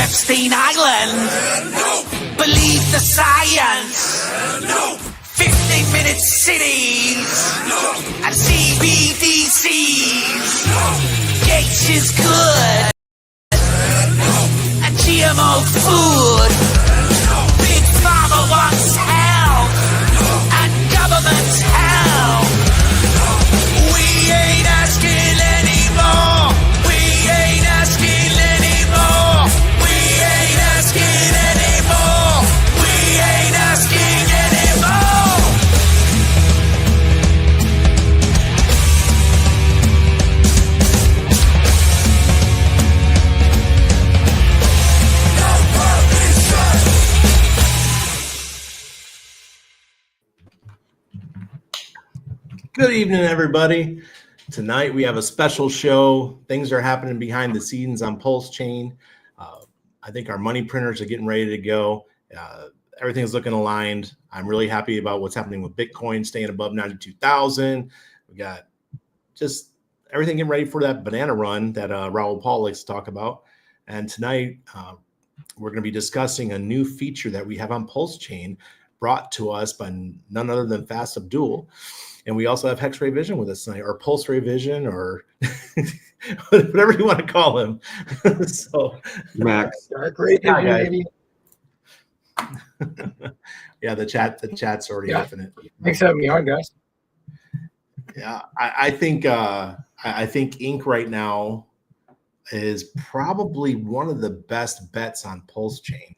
Epstein Island. Believe the science. 15-minute cities and CBDCs. Gates is good. And GMO food. Big Pharma wants help. And government's help. We ain't asking anymore. We ain't asking anymore. We ain't asking anymore. We ain't asking anymore. Good evening, everybody. Tonight we have a special show. Things are happening behind the scenes on PulseChain. I think our money printers are getting ready to go. Everything's looking aligned. I'm really happy about what's happening with Bitcoin staying above 92,000. We got just everything getting ready for that banana run that Raul Paul likes to talk about. And tonight we're going to be discussing a new feature that we have on PulseChain brought to us by none other than Fast Abdul. And we also have Hex Ray Vision with us tonight, or Pulse Ray Vision, or whatever you want to call him. So, Max. Yeah, the chat's already infinite. Thanks for having me on, guys. Yeah, I think Inc right now is probably one of the best bets on PulseChain.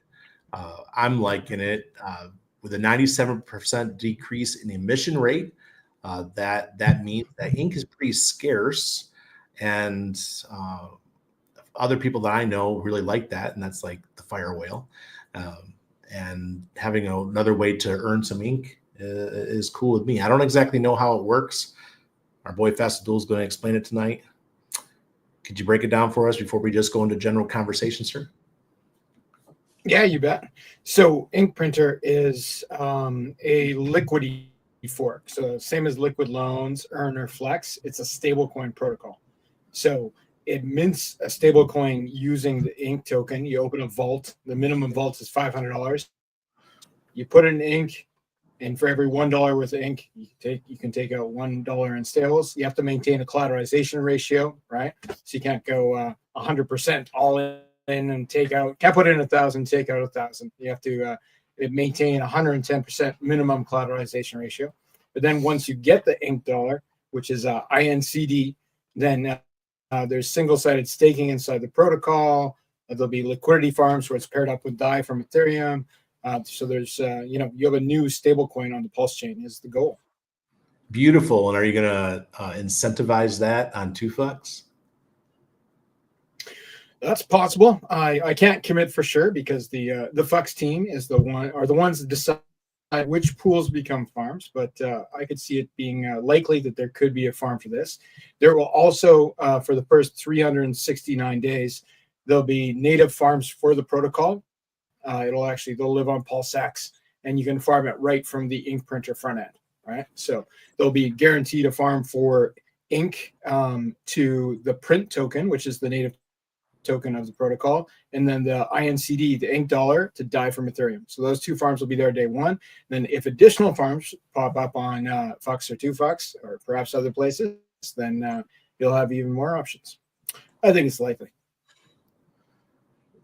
I'm liking it with a 97% decrease in the emission rate. That means that ink is pretty scarce, and other people that I know really like that, and that's like the fire whale. And having another way to earn some ink is cool with me. I don't exactly know how it works. Our boy Fast Abdul is going to explain it tonight. Could you break it down for us before we just go into general conversation, sir? Yeah, you bet. So ink printer is a Liquidity fork. So same as liquid loans, earn or flex, it's a stablecoin protocol. So it mints a stablecoin using the ink token. You open a vault. The minimum vault is $500. You put in ink, and for every $1 worth of ink, you can take out $1 in stables. You have to maintain a collateralization ratio, right? So you can't go 100% all in and take out. Can't put in 1,000, take out 1,000. You have to maintain 110% minimum collateralization ratio. But then once you get the ink dollar, which is INCD, then there's single-sided staking inside the protocol. There'll be liquidity farms where it's paired up with DAI from Ethereum. So there's, you have a new stable coin on the PulseChain is the goal. Beautiful. And are you going to incentivize that on 2Flex? That's possible. I can't commit for sure because the Flex team is the ones that decide which pools become farms. But I could see it being likely that there could be a farm for this. There will also, for the first 369 days, there'll be native farms for the protocol. They'll live on PulseX, and you can farm it right from the ink printer front end. Right, so they'll be guaranteed a farm for ink to the print token, which is the native token of the protocol, and then the INCD, the ink dollar, to DAI from Ethereum. So those two farms will be there day one. Then if additional farms pop up on Fux or 2Fux or perhaps other places, then you'll have even more options. I think it's likely.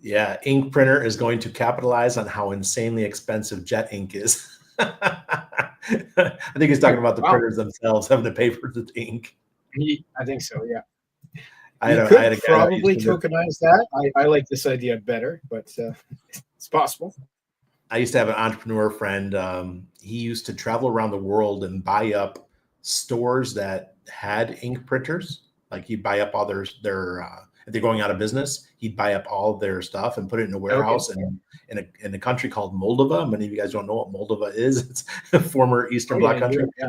Yeah, ink printer is going to capitalize on how insanely expensive jet ink is. I think he's talking about the printers themselves having to pay for the ink. I think so, yeah. I could probably tokenize that. I like this idea better, but it's possible. I used to have an entrepreneur friend. He used to travel around the world and buy up stores that had ink printers. Like he'd buy up all their if they're going out of business, he'd buy up all their stuff and put it in a warehouse in a country called Moldova. Many of you guys don't know what Moldova is. It's a former Eastern Bloc country. Yeah.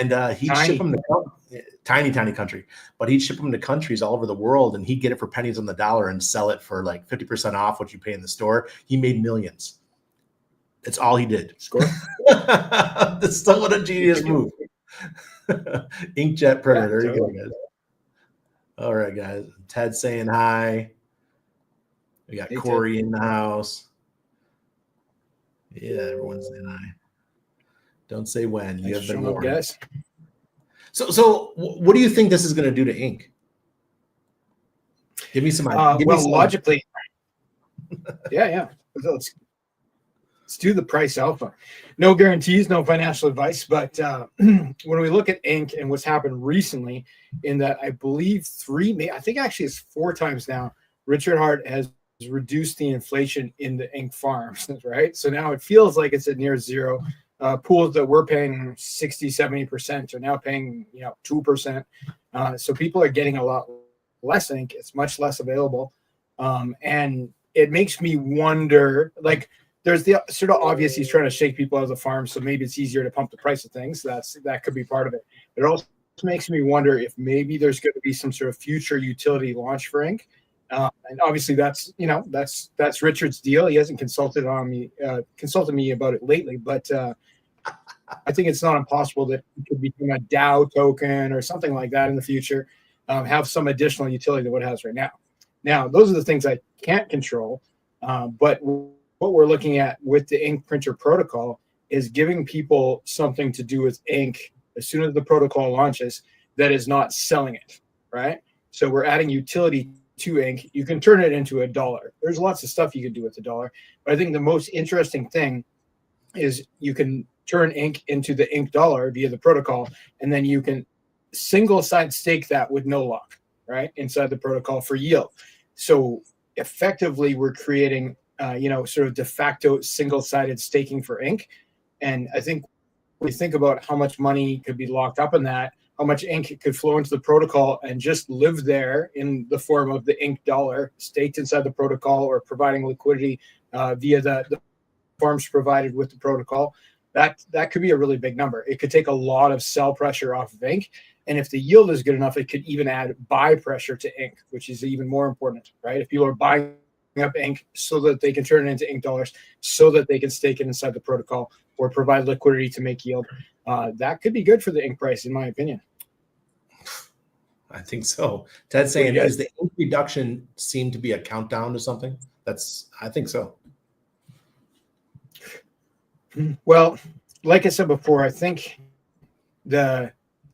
And he'd ship them to tiny country, but he'd ship them to countries all over the world, and he'd get it for pennies on the dollar and sell it for like 50% off what you pay in the store. He made millions. It's all he did. Score. That's what a genius move. Inkjet printer. There you go, guys. All right, guys. Ted saying hi. We got Hey, Ted. Corey in the house. Yeah, everyone's in. Don't say when. You Thanks have for been showing up, warned. guys. So what do you think this is going to do to ink? Give me some ideas. Well, logically, yeah. Let's do the price alpha. No guarantees, no financial advice, but when we look at ink and what's happened recently, in that I believe I think actually it's 4 times now, Richard Hart has reduced the inflation in the ink farms, right? So now it feels like it's at near zero. Pools that were paying 60, 70% are now paying 2%. So people are getting a lot less ink. It's much less available. And it makes me wonder, like, there's the sort of obvious he's trying to shake people out of the farm, so maybe it's easier to pump the price of things. That could be part of it. It also makes me wonder if maybe there's going to be some sort of future utility launch for ink. And obviously that's Richard's deal. He hasn't consulted me about it lately, but I think it's not impossible that it could become a DAO token or something like that in the future, have some additional utility than what it has right now. Now, those are the things I can't control, but what we're looking at with the ink printer protocol is giving people something to do with ink as soon as the protocol launches that is not selling it, right? So we're adding utility to ink. You can turn it into $1. There's lots of stuff you can do with $1, but I think the most interesting thing is you can turn ink into the ink dollar via the protocol, and then you can single side stake that with no lock, right, inside the protocol for yield. So effectively, we're creating sort of de facto single-sided staking for ink. And I think when we think about how much money could be locked up in that, how much ink could flow into the protocol and just live there in the form of the ink dollar staked inside the protocol, or providing liquidity via the farms provided with the protocol, that could be a really big number. It could take a lot of sell pressure off of ink. And if the yield is good enough, it could even add buy pressure to ink, which is even more important, right? If people are buying up ink so that they can turn it into ink dollars, so that they can stake it inside the protocol or provide liquidity to make yield, that could be good for the ink price, in my opinion. I think so. Ted's saying, is the ink reduction seem to be a countdown to something? I think so. Well, like I said before, I think the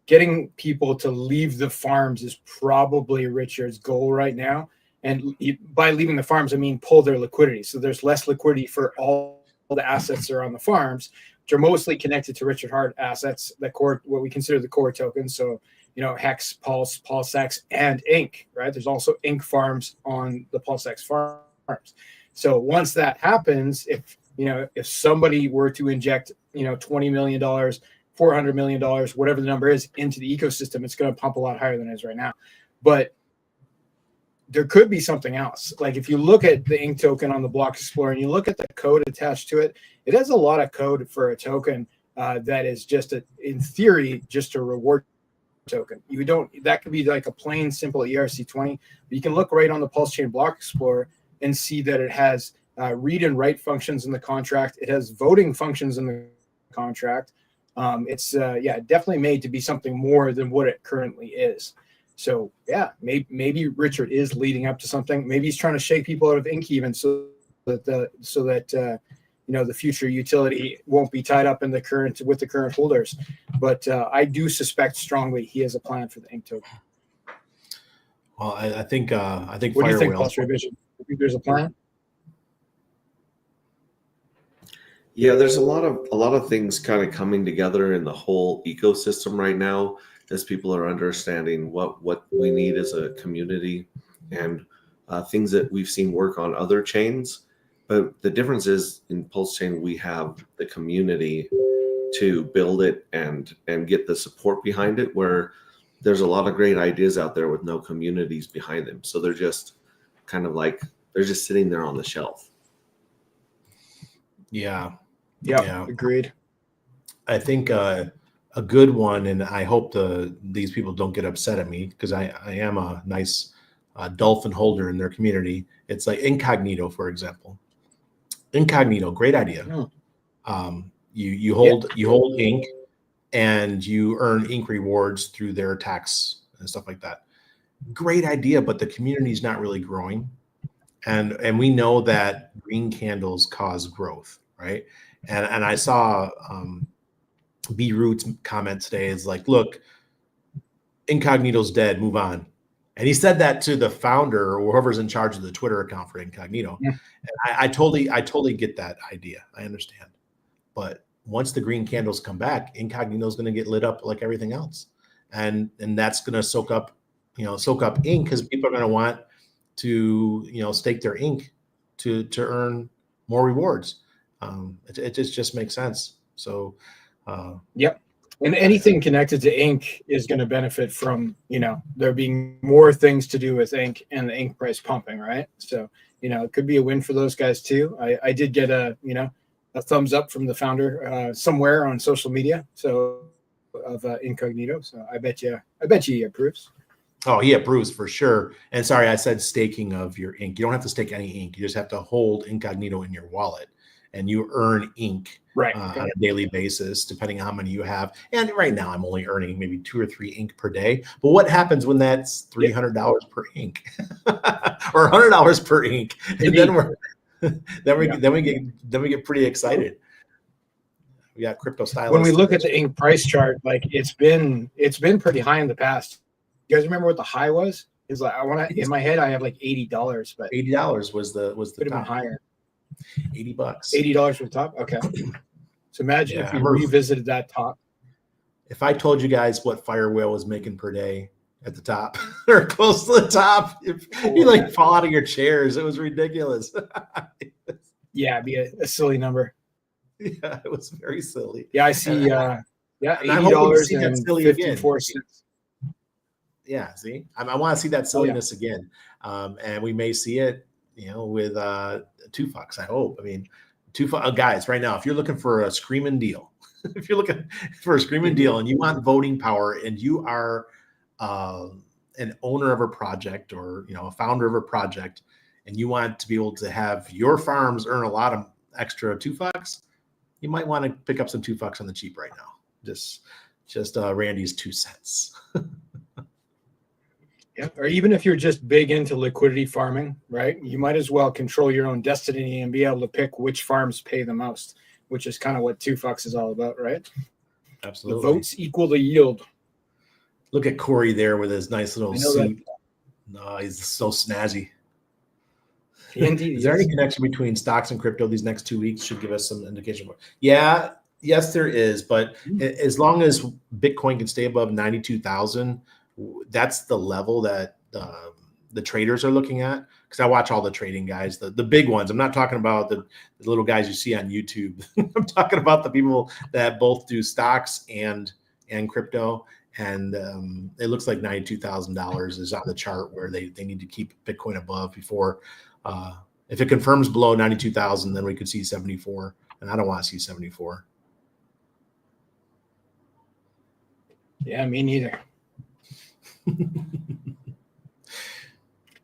getting people to leave the farms is probably Richard's goal right now. And by leaving the farms, I mean pull their liquidity. So there's less liquidity for all the assets that are on the farms, which are mostly connected to Richard Hart assets, the core, what we consider the core tokens. So, Hex, Pulse, PulseX, and Ink, right? There's also Ink farms on the PulseX farms. So once that happens, if somebody were to inject, $20 million, $400 million, whatever the number is, into the ecosystem, it's going to pump a lot higher than it is right now. But there could be something else. Like if you look at the Ink token on the Block Explorer and you look at the code attached to it, it has a lot of code for a token that is just in theory, just a reward token. That could be like a plain simple ERC20, but you can look right on the PulseChain Block Explorer and see that it has read and write functions in the contract. It has voting functions in the contract. It's definitely made to be something more than what it currently is. So yeah, maybe Richard is leading up to something. Maybe he's trying to shake people out of ink even so that the future utility won't be tied up in the current holders. But I do suspect strongly he has a plan for the ink token. Well, I think What do you think, Pulse Revision? You think there's a plan? Yeah, there's a lot of things kind of coming together in the whole ecosystem right now, as people are understanding what we need as a community, and things that we've seen work on other chains. But the difference is in PulseChain, we have the community to build it and get the support behind it, where there's a lot of great ideas out there with no communities behind them. So they're just kind of like, they're just sitting there on the shelf. Yeah. Agreed. I think a good one, and I hope these people don't get upset at me because I am a nice dolphin holder in their community. It's like Incognito, for example. Incognito, great idea. You hold ink and you earn ink rewards through their tax and stuff like that. Great idea, but the community is not really growing. and we know that green candles cause growth, right? And I saw B Root's comment today is like, look, Incognito's dead, move on. And he said that to the founder or whoever's in charge of the Twitter account for Incognito. Yeah. And I totally get that idea. I understand. But once the green candles come back, Incognito is going to get lit up like everything else. And that's going to soak up ink, because people are going to want to, stake their ink to earn more rewards. It just makes sense. So, yep. And anything connected to ink is going to benefit from, there being more things to do with ink and the ink price pumping, right? So, it could be a win for those guys too. I did get a thumbs up from the founder somewhere on social media. So of Incognito. So I bet you he approves. Oh, he approves for sure. And sorry, I said staking of your ink. You don't have to stake any ink. You just have to hold Incognito in your wallet, and you earn ink on a daily basis, depending on how many you have. And right now I'm only earning maybe 2 or 3 ink per day. But what happens when that's $300 per ink or $100 per ink? And then we get pretty excited. We got crypto stylists. When we look at the ink price chart, like it's been pretty high in the past. You guys remember what the high was? Is like in my head I have like $80, but $80 was the could have been higher. $80. $80 for the top. Okay. So imagine if we revisited that top. If I told you guys what Fire Whale was making per day at the top or close to the top, you fall out of your chairs. It was ridiculous. Yeah, it'd be a silly number. Yeah, it was very silly. Yeah, I see. $80.54. Yeah, see, I want to see that silliness again, and we may see it, with $2. I hope. I mean, guys, right now, if you're looking for a screaming deal, and you want voting power, and you are an owner of a project or a founder of a project, and you want to be able to have your farms earn a lot of extra $2, you might want to pick up some $2 on the cheap right now. Just Randy's 2 cents. Yeah, or even if you're just big into liquidity farming, right? You might as well control your own destiny and be able to pick which farms pay the most, which is kind of what $2 is all about, right? Absolutely. The votes equal the yield. Look at Corey there with his nice little suit. No, he's so snazzy. Indeed. Is there any connection between stocks and crypto these next 2 weeks? Should give us some indication. Yeah, yes, there is. But as long as Bitcoin can stay above 92,000, that's the level that the traders are looking at. Because I watch all the trading guys, the big ones. I'm not talking about the little guys you see on YouTube. I'm talking about the people that both do stocks and crypto. And it looks like $92,000 is on the chart where they need to keep Bitcoin above before. If it confirms below 92,000, then we could see 74. And I don't want to see 74. Yeah, me neither.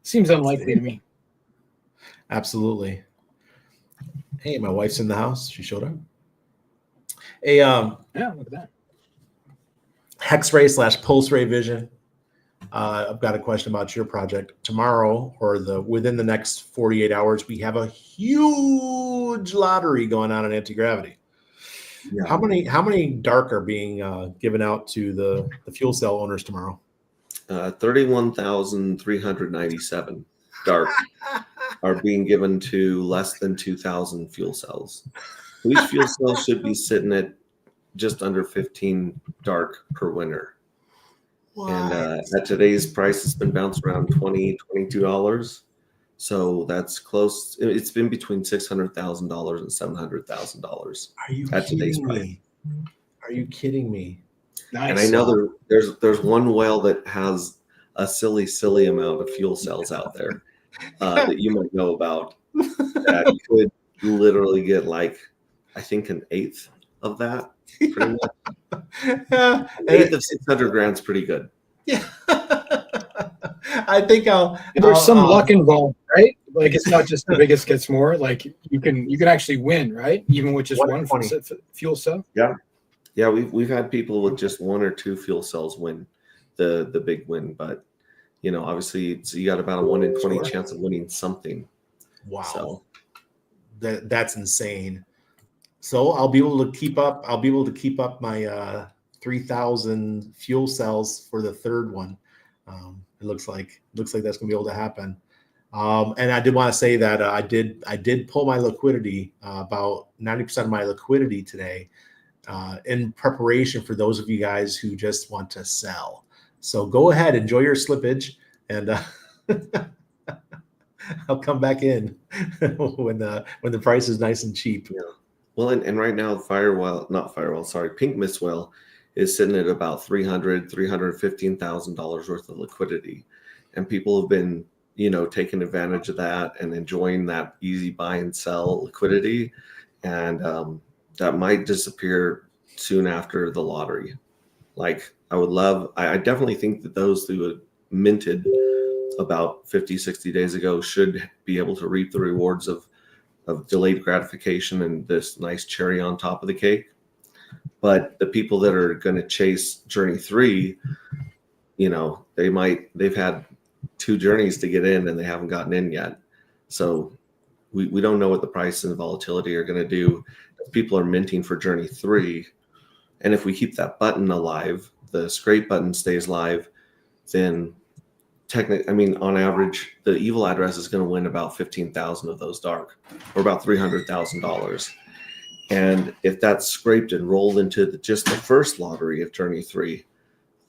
Seems unlikely to me. Absolutely. Hey, my wife's in the house. She showed up. Hey, yeah, look at that. Hex-Ray / Pulse Ray Vision. I've got a question about your project. Tomorrow, or within the next 48 hours, we have a huge lottery going on in Antigravity. Yeah. How many dark are being given out to the fuel cell owners tomorrow? 31,397 dark are being given to less than 2,000 fuel cells. Each fuel cell should be sitting at just under 15 dark per winner. What? And at today's price, it's been bounced around $20, $22. So that's close. It's been between $600,000 and $700,000. Are you kidding me? Are you kidding me? Nice. And I know there's one whale that has a silly amount of fuel cells out there that you might know about that could literally get like, I think, an eighth of that. Pretty much. An eighth of 600 grand's pretty good. Yeah. I think there's some luck involved, right? Like it's not just the biggest gets more. Like you can actually win, right? Even with just one fuel cell. Yeah, we've had people with just 1 or 2 fuel cells win the big win, but obviously you got about a 1 in 20 chance of winning something. Wow. So That's insane. So I'll be able to keep up my 3,000 fuel cells for the third one. It looks like that's going to be able to happen. And I did want to say that I did pull my liquidity, about 90% of my liquidity today, in preparation for those of you guys who just want to sell. So go ahead, enjoy your slippage, and I'll come back in when the price is nice and cheap. yeah. Well, and right now, Pink Miss Whale is sitting at about $315,000 worth of liquidity, and people have been, taking advantage of that and enjoying that easy buy and sell liquidity, and that might disappear soon after the lottery. Like, I definitely think that those who had minted about 50, 60 days ago should be able to reap the rewards of delayed gratification and this nice cherry on top of the cake. But the people that are going to chase Journey 3, they've had 2 journeys to get in and they haven't gotten in yet. So we don't know what the price and the volatility are going to do. If people are minting for Journey 3, and if we keep that button alive, the scrape button stays live, then on average, the evil address is going to win about 15,000 of those dark, or about $300,000. And if that's scraped and rolled into just the first lottery of Journey 3,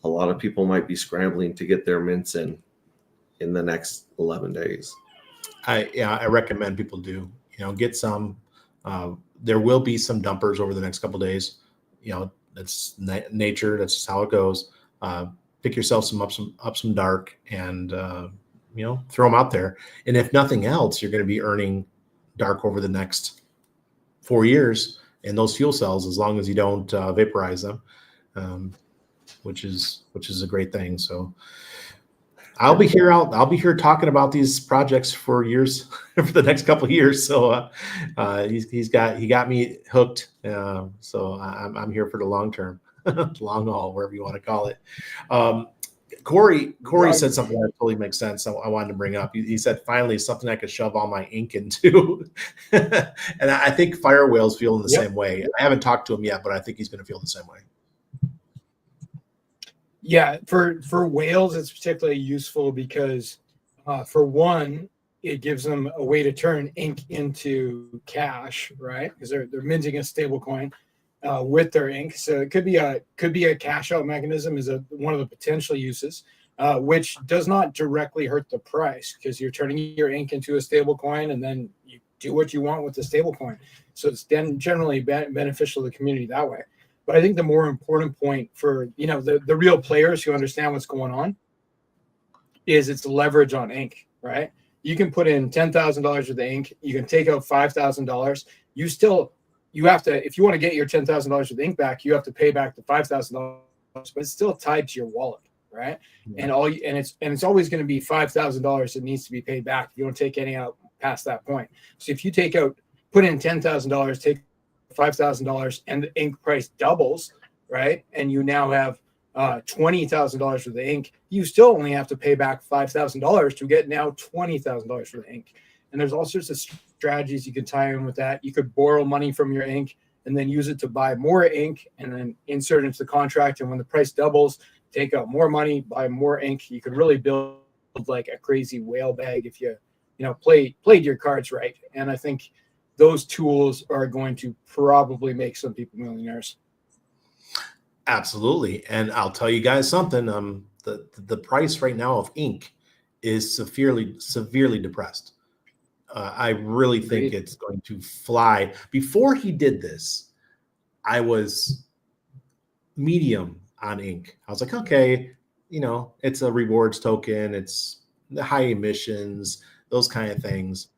a lot of people might be scrambling to get their mints in the next 11 days. I recommend people do, get some. There will be some dumpers over the next couple of days. That's nature. That's just how it goes. Pick yourself some dark, and throw them out there. And if nothing else, you're going to be earning dark over the next 4 years in those fuel cells, as long as you don't vaporize them, which is a great thing. So I'll be here talking about these projects for years, for the next couple of years. So he got me hooked. So I'm here for the long term. Long haul, wherever you want to call it. Corey said something that totally makes sense. I wanted to bring up. He said, finally, something I could shove all my ink into. And I think Fire Whale's feeling the same way. I haven't talked to him yet, but I think he's going to feel the same way. Yeah, for whales, it's particularly useful because, for one, it gives them a way to turn ink into cash, right? Because they're minting a stable coin with their ink. So it could be a cash out mechanism is one of the potential uses, which does not directly hurt the price because you're turning your ink into a stable coin and then you do what you want with the stable coin. So it's then generally beneficial to the community that way. But I think the more important point for the real players who understand what's going on is it's leverage on ink, right? You can put in $10,000 of the ink. You can take out $5,000. You have to, if you want to get your $10,000 of the ink back, you have to pay back the $5,000, but it's still tied to your wallet, right? Yeah. And it's always going to be $5,000 that needs to be paid back. You don't take any out past that point. So if you put in $10,000, take $5,000, and the ink price doubles, right? And you now have $20,000 for the ink. You still only have to pay back $5,000 to get now $20,000 for the ink. And there's all sorts of strategies you can tie in with that. You could borrow money from your ink and then use it to buy more ink and then insert it into the contract. And when the price doubles, take out more money, buy more ink. You could really build like a crazy whale bag if you played your cards right. And I think those tools are going to probably make some people millionaires. Absolutely. And I'll tell you guys something. The price right now of ink is severely depressed. I really think it's going to fly. Before he did this, I was medium on ink. I was like, okay, it's a rewards token. It's the high emissions, those kind of things.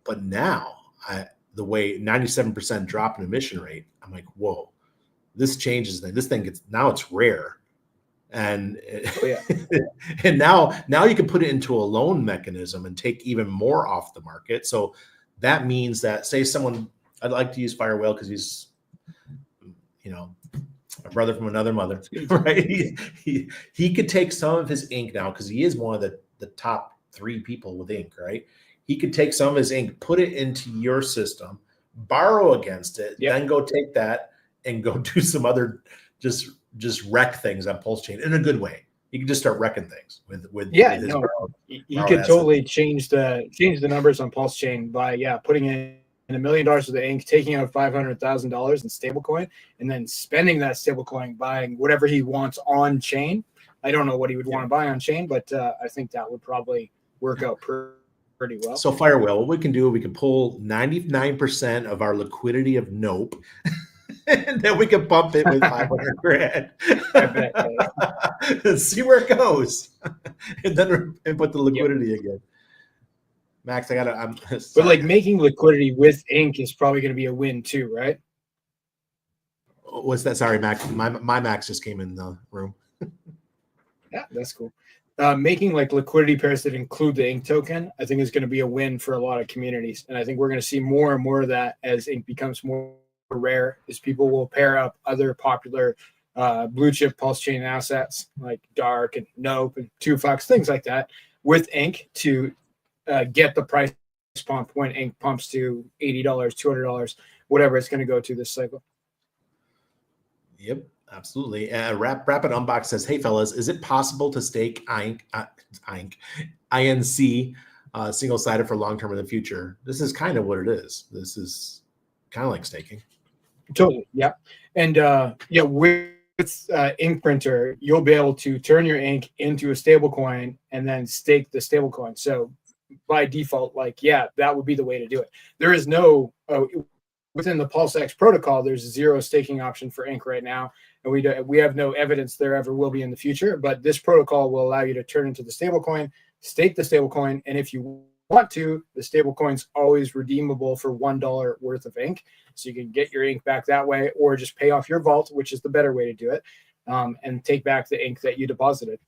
But now, the way 97% drop in emission rate, I'm like, whoa, this changes things. This thing it's rare. And and now you can put it into a loan mechanism and take even more off the market. So that means that, say someone, I'd like to use Fire Whale because he's, a brother from another mother, right? He could take some of his ink now because he is one of the top 3 people with ink, right? he could take some of his ink, put it into your system, borrow against it, then go take that and go do some other just wreck things on PulseChain in a good way. You can just start wrecking things with his you could totally change the numbers on PulseChain by putting in $1 million of the ink, taking out $500,000 in stablecoin, and then spending that stablecoin buying whatever he wants on chain. I don't know what he would want to buy on chain, but I think that would probably work out pretty well. So Firewheel, what we can do, we can pull 99% of our liquidity of Nope, and then we can pump it with 500 grand. I bet. See where it goes, and then put the liquidity again. Max, but like making liquidity with ink is probably going to be a win too, right? What's that? Sorry, Max. My Max just came in the room. Yeah, that's cool. Making like liquidity pairs that include the ink token, I think is going to be a win for a lot of communities. And I think we're going to see more and more of that as ink becomes more rare, as people will pair up other popular blue chip PulseChain assets like Dark and Nope and 2Fox, things like that, with ink to get the price pump when ink pumps to $80, $200, whatever it's going to go to this cycle. Yep, absolutely. Rapid Unbox says, "Hey fellas, is it possible to stake INC single-sided for long-term in the future?" This is kind of what it is. This is kind of like staking. Totally, yeah. And with ink printer, you'll be able to turn your ink into a stable coin and then stake the stable coin. So by default, that would be the way to do it. There is no within the PulseX protocol, there's zero staking option for ink right now, and we have no evidence there ever will be in the future. But this protocol will allow you to turn into the stablecoin, stake the stablecoin, and if you want to, the stablecoin's always redeemable for $1 worth of ink, so you can get your ink back that way, or just pay off your vault, which is the better way to do it, and take back the ink that you deposited.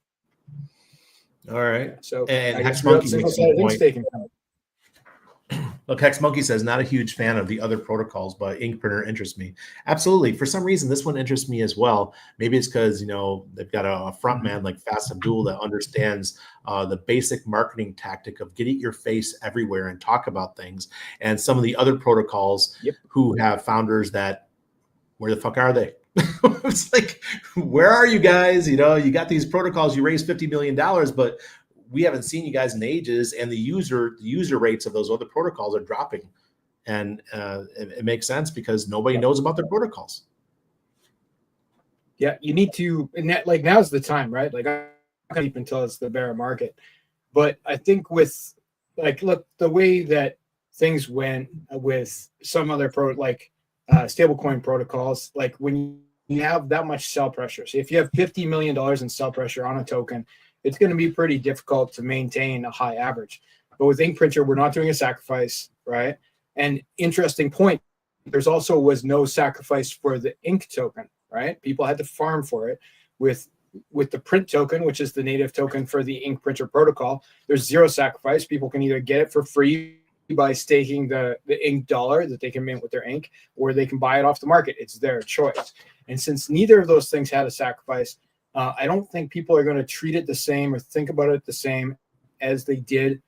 All right. So and Hex Monkey makes a point. Staking. Look, Hex Monkey says, not a huge fan of the other protocols, but ink printer interests me. Absolutely. For some reason, this one interests me as well. Maybe it's because, they've got a front man like Fast Abdul that understands the basic marketing tactic of getting your face everywhere and talk about things. And some of the other protocols who have founders that, where the fuck are they? It's like, where are you guys? You got these protocols, you raised $50 million, but we haven't seen you guys in ages, and the user rates of those other protocols are dropping, and it makes sense because nobody knows about their protocols. Yeah, you need to, and that, now's the time, right? I'm not gonna keep until it's the bear market, but I think with look, the way that things went with some other stablecoin protocols, when you have that much sell pressure. So if you have $50 million in sell pressure on a token, it's going to be pretty difficult to maintain a high average. But with ink printer, we're not doing a sacrifice, right? And interesting point, there's also was no sacrifice for the ink token, right? People had to farm for it. With the print token, which is the native token for the ink printer protocol, there's zero sacrifice. People can either get it for free by staking the ink dollar that they can mint with their ink, or they can buy it off the market. It's their choice. And since neither of those things had a sacrifice, I don't think people are going to treat it the same or think about it the same as they did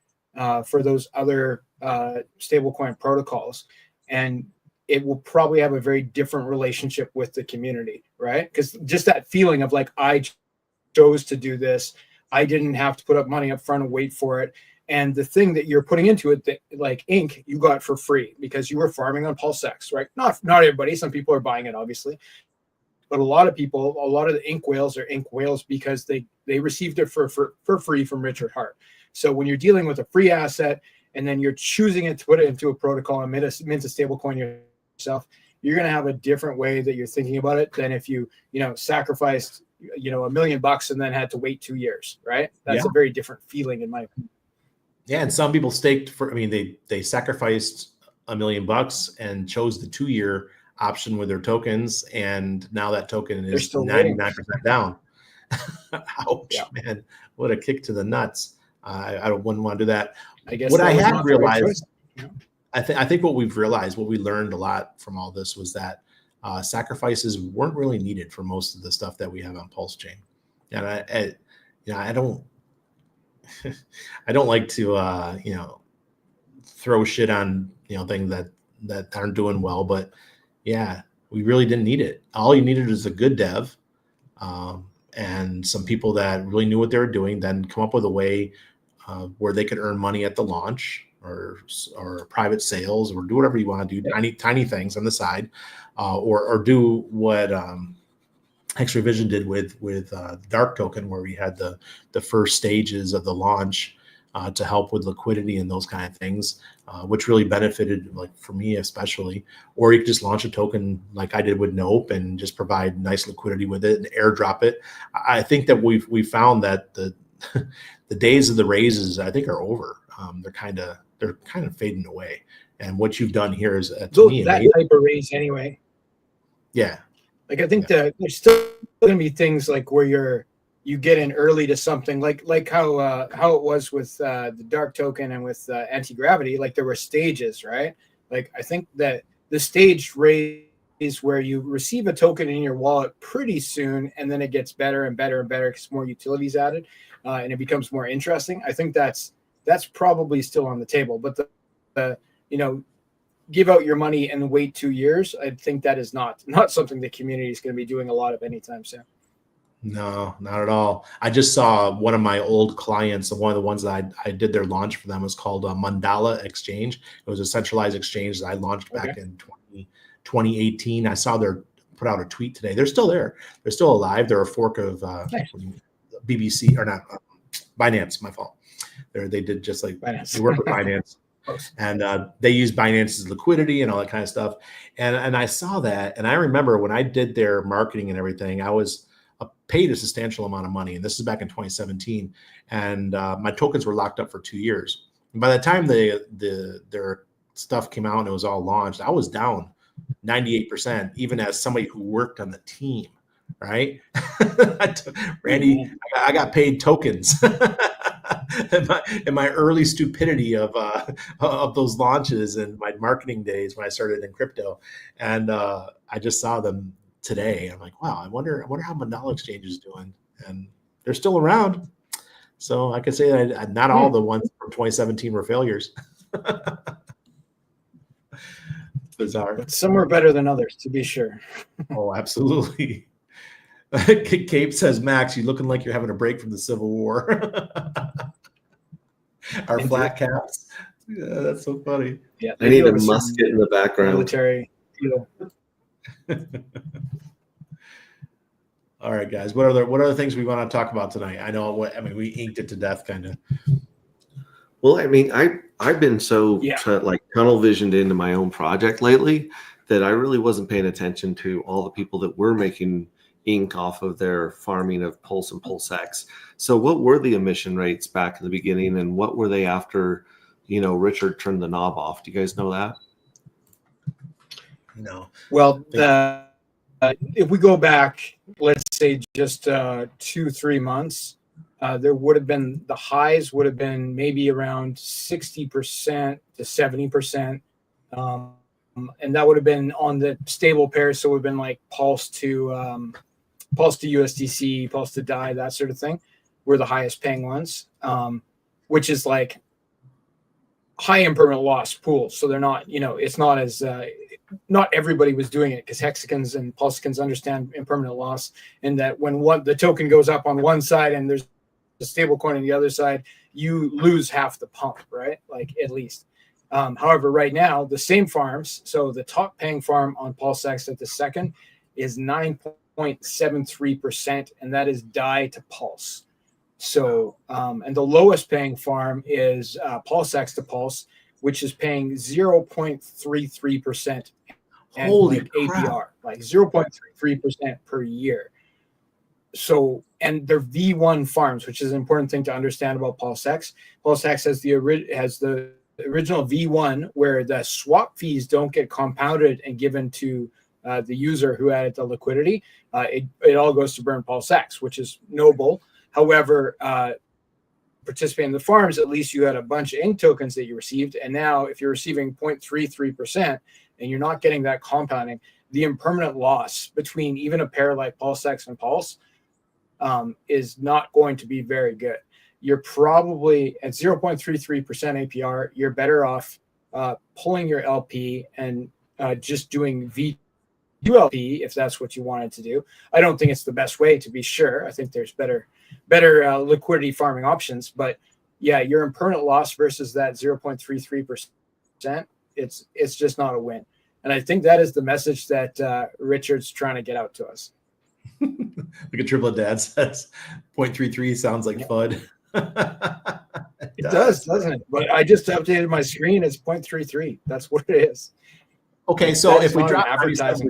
for those other stablecoin protocols. And it will probably have a very different relationship with the community, right? Because just that feeling of I chose to do this, I didn't have to put up money up front and wait for it. And the thing that you're putting into it, that ink, you got for free because you were farming on PulseX, right? Not everybody. Some people are buying it, obviously. But a lot of people, a lot of the ink whales are ink whales because they received it for free from Richard Hart. So when you're dealing with a free asset and then you're choosing it to put it into a protocol and mint a stablecoin yourself, you're going to have a different way that you're thinking about it than if you sacrificed $1 million and then had to wait 2 years, right? That's a very different feeling in my opinion. Yeah, and some people staked they sacrificed $1 million and chose the 2-year option with their tokens, and now that token is 99% down. Ouch, man! What a kick to the nuts. I wouldn't want to do that. I guess what I had realized, I think what we've realized, what we learned a lot from all this was that sacrifices weren't really needed for most of the stuff that we have on PulseChain, and I don't like to throw shit on, things that aren't doing well. But yeah, we really didn't need it. All you needed is a good dev, and some people that really knew what they were doing, then come up with a way where they could earn money at the launch, or private sales, or do whatever you want to do, tiny things on the side, or do what X-Ray Vision did with Dark Token, where we had the first stages of the launch to help with liquidity and those kind of things, which really benefited, like for me especially. Or you could just launch a token like I did with Nope and just provide nice liquidity with it and airdrop it. I think that we found that the the days of the raises, I think, are over. They're kind of fading away. And what you've done here is to me that amazing. type of raise anyway. Yeah. Like I think that there's still going to be things like where you get in early to something like how it was with the Dark Token and with Antigravity. Like there were stages, right? Like I think that the stage raise where you receive a token in your wallet pretty soon, and then it gets better and better and better because more utilities added, and it becomes more interesting. I think that's probably still on the table. But the give out your money and wait 2 years, I think that is not something the community is going to be doing a lot of anytime soon. No, not at all. I just saw one of my old clients, one of the ones that I did their launch for them, was called Mandala Exchange. It was a centralized exchange that I launched back in 2018. I saw put out a tweet today. They're still there. They're still alive. They're a fork of BBC, or not Binance. My fault. They did just like Binance. They work with Binance. And they use Binance's liquidity and all that kind of stuff. And I saw that, and I remember when I did their marketing and everything, I was paid a substantial amount of money, and this is back in 2017. And my tokens were locked up for 2 years. And by the time their stuff came out and it was all launched, I was down 98%, even as somebody who worked on the team. Right, Randy, I got paid tokens. in my early stupidity of those launches and my marketing days when I started in crypto, and I just saw them today. I'm like, wow, I wonder how Mandala Exchange is doing, and they're still around. So I could say that not all the ones from 2017 were failures. Bizarre, but some are better than others, to be sure. Oh, absolutely. Cape says, Max, you looking like you're having a break from the Civil War. Our Indeed. Flat caps. Yeah, that's so funny. Yeah, I need a musket in the background. Military. All right, guys. What other things we want to talk about tonight? We inked it to death, kind of. Well, I've been so tunnel visioned into my own project lately that I really wasn't paying attention to all the people that were making ink off of their farming of Pulse and PulseX. So what were the emission rates back in the beginning, and what were they after, Richard turned the knob off? Do you guys know that? No. Well, if we go back, let's say just 2-3 months, there would have been, the highs would have been maybe around 60% to 70%. And that would have been on the stable pairs. So it would have been like Pulse to USDC, Pulse to DAI, that sort of thing, were the highest paying ones, which is like high impermanent loss pools. So they're not, it's not as, not everybody was doing it, because hexagons and pulsicons understand impermanent loss, and that when the token goes up on one side and there's a stable coin on the other side, you lose half the pump, right? Like at least. However, right now, the same farms, so the top paying farm on PulseX at the second is 9.73%, and that is DAI to Pulse. So, and the lowest paying farm is PulseX to Pulse, which is paying 0.33%. Holy like crap. APR, like 0.33% per year. So, and they're V1 farms, which is an important thing to understand about PulseX. PulseX has the original V1, where the swap fees don't get compounded and given to the user who added the liquidity. It all goes to burn PulseX, which is noble. However, participating in the farms, at least you had a bunch of ink tokens that you received. And now if you're receiving 0.33% and you're not getting that compounding, the impermanent loss between even a pair like PulseX and Pulse is not going to be very good. You're probably at 0.33% APR. You're better off pulling your LP and just doing V2LP if that's what you wanted to do. I don't think it's the best way, to be sure. I think there's better liquidity farming options, but yeah, your impermanent loss versus that 0.33%, it's just not a win. And I think that is the message that Richard's trying to get out to us. Like a triplet dad says, 0.33 sounds like FUD. It does, doesn't it? But I just updated my screen. It's 0.33. That's what it is. Okay, so if we drop advertising,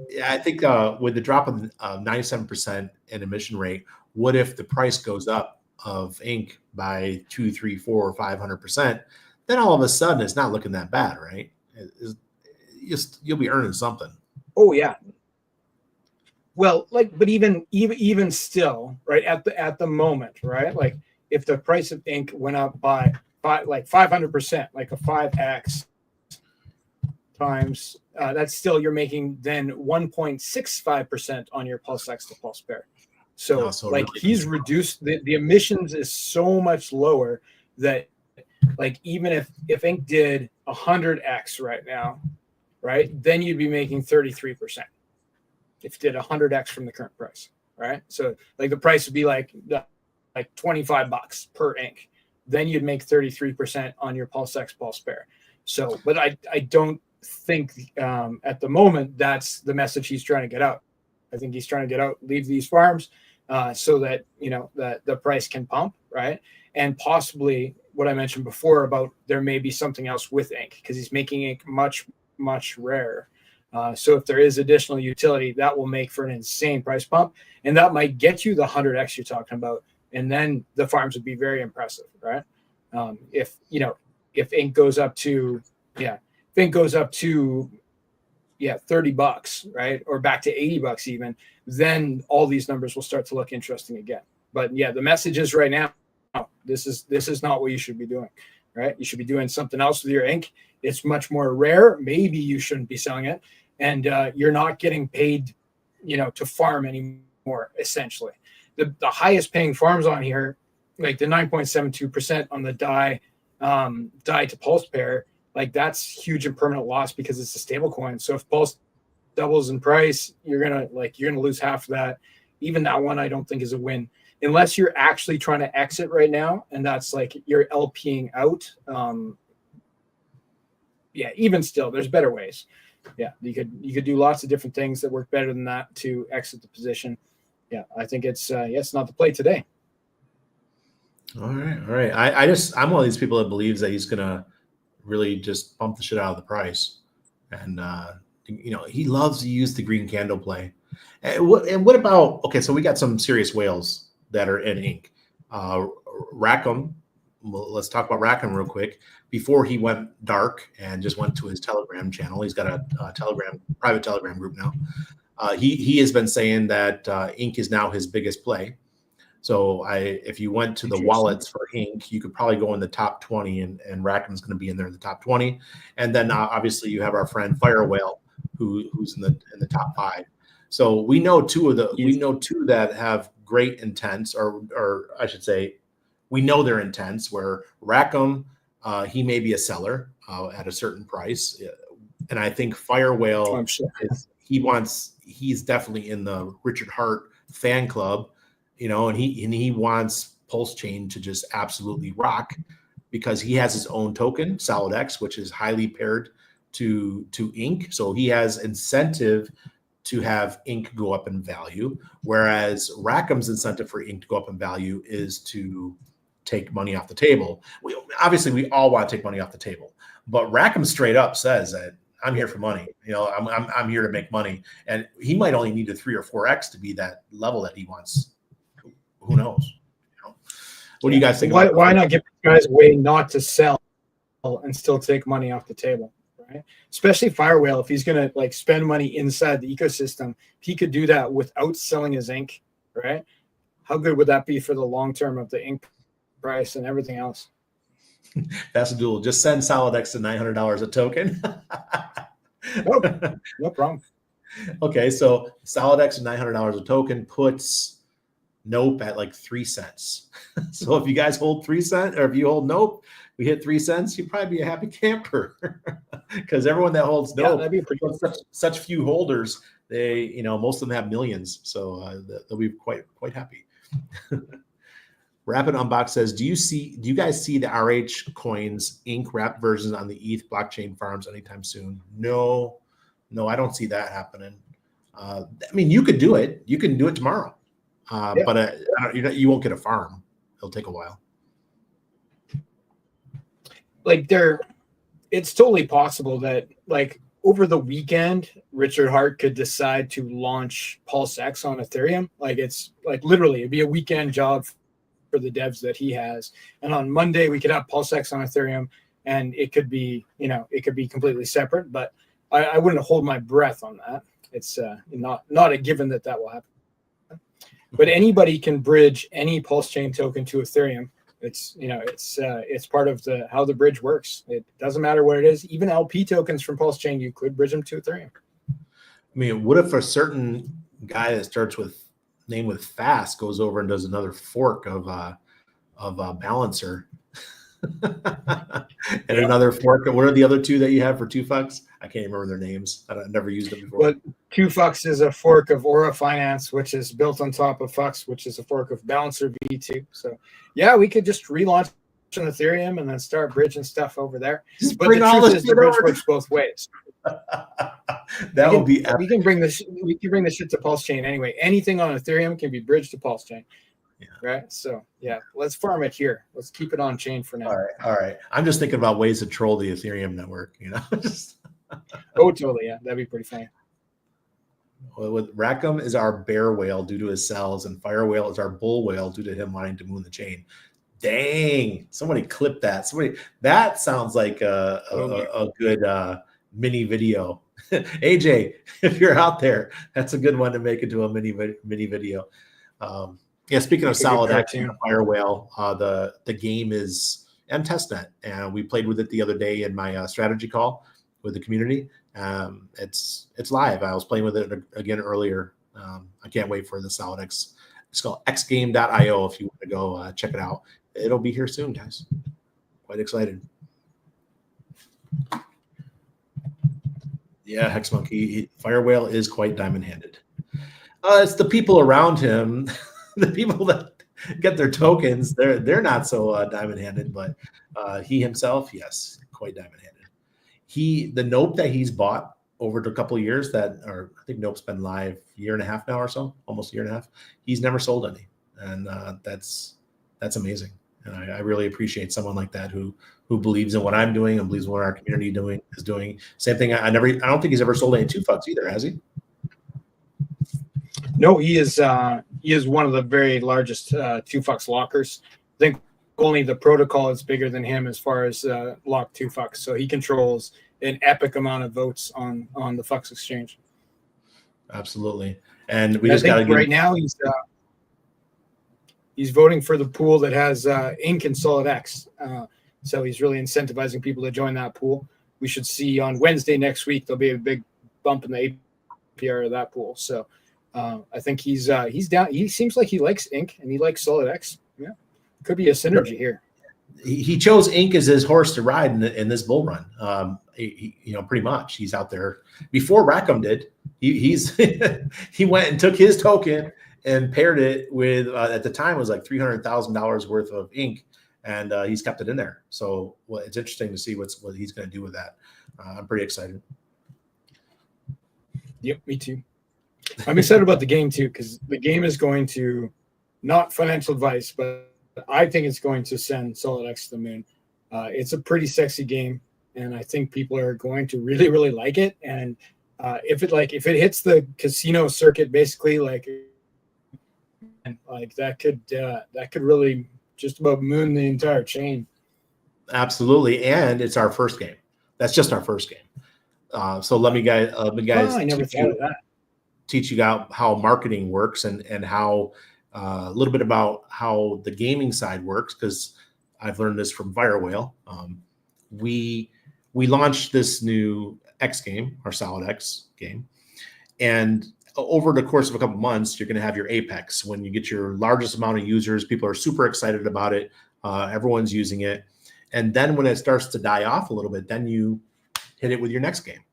yeah, I think with the drop of 97% in emission rate, what if the price goes up of ink by 2, 3, 4, or 500%? Then all of a sudden, it's not looking that bad, right? You'll be earning something. Oh yeah. Well, like, but even still, right at the moment, right? Like, if the price of ink went up by like 500%, like a 5x times, that's still, you're making then 1.65% on your PulseX to Pulse pair. So like, really, he's reduced the emissions is so much lower that, like, even if ink did 100x right now, right, then you'd be making 33%. If you did 100x from the current price, right? So like the price would be like $25 per ink. Then you'd make 33% on your PulseX Pulse pair. So, but I don't think at the moment that's the message he's trying to get out. I think he's trying to get out, leave these farms so that, you know, that the price can pump, right? And possibly what I mentioned before about there may be something else with ink, because he's making ink much, much rarer. So if there is additional utility, that will make for an insane price pump, and that might get you the 100x you're talking about, and then the farms would be very impressive, right? If ink goes up to $30, right, or back to $80 even, then all these numbers will start to look interesting again. But yeah, the message is right now, this is not what you should be doing, right? You should be doing something else with your ink. It's much more rare. Maybe you shouldn't be selling it. And you're not getting paid, you know, to farm anymore, essentially. The highest paying farms on here, like the 9.72% on the die to Pulse pair, like that's huge impermanent loss because it's a stable coin. So if Pulse doubles in price, you're gonna lose half of that. Even that one I don't think is a win. Unless you're actually trying to exit right now, and that's like you're LPing out. Yeah, even still, there's better ways. Yeah, you could do lots of different things that work better than that to exit the position. Yeah, I think it's not the play today. All right. I'm one of these people that believes that he's gonna really just pump the shit out of the price, and he loves to use the green candle play. And what about, okay? So we got some serious whales that are in ink. Rackham. Well, let's talk about Rackham real quick. Before he went dark and just went to his Telegram channel, he's got a private Telegram group now. He has been saying that ink is now his biggest play. So if you went to the wallets for ink, you could probably go in the top 20, and Rackham's going to be in there in the top 20. And then obviously you have our friend Fire Whale, who's in the top 5. So we know two that have great intents, or I should say, we know their intents. Where Rackham, he may be a seller at a certain price, and I think Fire Whale, I'm sure. he's definitely in the Richard Hart fan club, and he wants PulseChain to just absolutely rock because he has his own token, SolidX, which is highly paired to ink, so he has incentive to have ink go up in value, whereas Rackham's incentive for ink to go up in value is to take money off the table. We all want to take money off the table, but Rackham straight up says that I'm here for money. I'm here to make money, and he might only need a 3 or 4x to be that level that he wants. Who knows? What do you guys think? Why not give guys a way not to sell and still take money off the table? Right? Especially Fire Whale, if he's gonna like spend money inside the ecosystem, he could do that without selling his ink, right? How good would that be for the long term of the ink price and everything else? That's a duel. Just send SolidX to $900 a token. No problem. Okay, so SolidX at $900 a token puts Nope at like 3 cents. So if you guys hold 3 cents, or if you hold Nope, we hit 3 cents, you'd probably be a happy camper. Because everyone that holds Nope, that'd be pretty cool. such few holders, they, most of them have millions, so they'll be quite happy. Rapid Unbox says, do you guys see the RH coins Inc. wrapped versions on the ETH blockchain farms anytime soon? No, I don't see that happening. I mean, you could do it. You can do it tomorrow, but you won't get a farm. It'll take a while. Like it's totally possible that like over the weekend, Richard Hart could decide to launch PulseX on Ethereum. Like it's like literally it'd be a weekend job for the devs that he has. And on Monday we could have PulseX on Ethereum, and it could be, it could be completely separate, but I wouldn't hold my breath on that. It's not a given that will happen. But anybody can bridge any PulseChain token to Ethereum. It's part of how the bridge works. It doesn't matter what it is. Even LP tokens from PulseChain, you could bridge them to Ethereum. I mean, what if a certain guy that starts with name with Fast goes over and does another fork of Balancer, and another fork? What are the other two that you have for $2? I can't remember their names. I've never used them before. But $2 is a fork of Aura Finance, which is built on top of Fux, which is a fork of Balancer V2. So yeah, we could just relaunch on Ethereum and then start bridging stuff over there. Just but bring the all truth this is the bridge works both ways. That would be epic. We can bring this shit to PulseChain anyway. Anything on Ethereum can be bridged to PulseChain. Yeah. Right. So yeah, let's farm it here. Let's keep it on chain for now. All right. I'm just thinking about ways to troll the Ethereum network, just Oh, totally. Yeah, that'd be pretty funny. Well, with Rackham is our bear whale due to his cells, and Fire Whale is our bull whale due to him wanting to moon the chain. Dang! Somebody clip that. That sounds like a good mini video. AJ, if you're out there, that's a good one to make into a mini video. Yeah. Speaking of SolidX and Fire Whale, the game is MTestnet, and we played with it the other day in my strategy call with the community. It's live. I was playing with it again earlier. I can't wait for the SolidX. It's called xgame.io if you want to go check it out. It'll be here soon, guys. Quite excited. Yeah, Hex Monkey. Fire Whale is quite diamond-handed. It's the people around him, the people that get their tokens. They're not so diamond-handed, but he himself, yes, quite diamond-handed. The Nope that he's bought over a couple of years I think Nope's been live a year and a half now or so, almost a year and a half. He's never sold any. And that's amazing. And I really appreciate someone like that who believes in what I'm doing and believes in what our community is doing. Same thing. I don't think he's ever sold any $2 either, has he? No, he is one of the very largest $2 lockers. I think only the protocol is bigger than him as far as locked $2. So he controls an epic amount of votes on the Fux exchange. Absolutely. And we just got to right now he's voting for the pool that has INC and SolidX. So he's really incentivizing people to join that pool. We should see on Wednesday next week there'll be a big bump in the APR of that pool. So I think he's down. He seems like he likes INC and he likes SolidX. Yeah, could be a synergy here. He chose INC as his horse to ride in this bull run. Pretty much he's out there before Rackham did. He went and took his token and paired it with at the time it was like $300,000 worth of INC, and he's kept it in there. So it's interesting to see what he's going to do with that. I'm pretty excited. Yep, me too. I'm excited about the game too, because the game is going to, not financial advice, but I think it's going to send SolidX to the moon. It's a pretty sexy game, and I think people are going to really, really like it. And if it hits the casino circuit, basically, that could really just about moon the entire chain. Absolutely, and it's our first game. That's just our first game. So let me guys I never thought of that. Teach you how marketing works and how a little bit about how the gaming side works, because I've learned this from Fire Whale. We launched this new X game, our SolidX game, and over the course of a couple months, you're going to have your apex when you get your largest amount of users. People are super excited about it. Everyone's using it. And then when it starts to die off a little bit, then you hit it with your next game,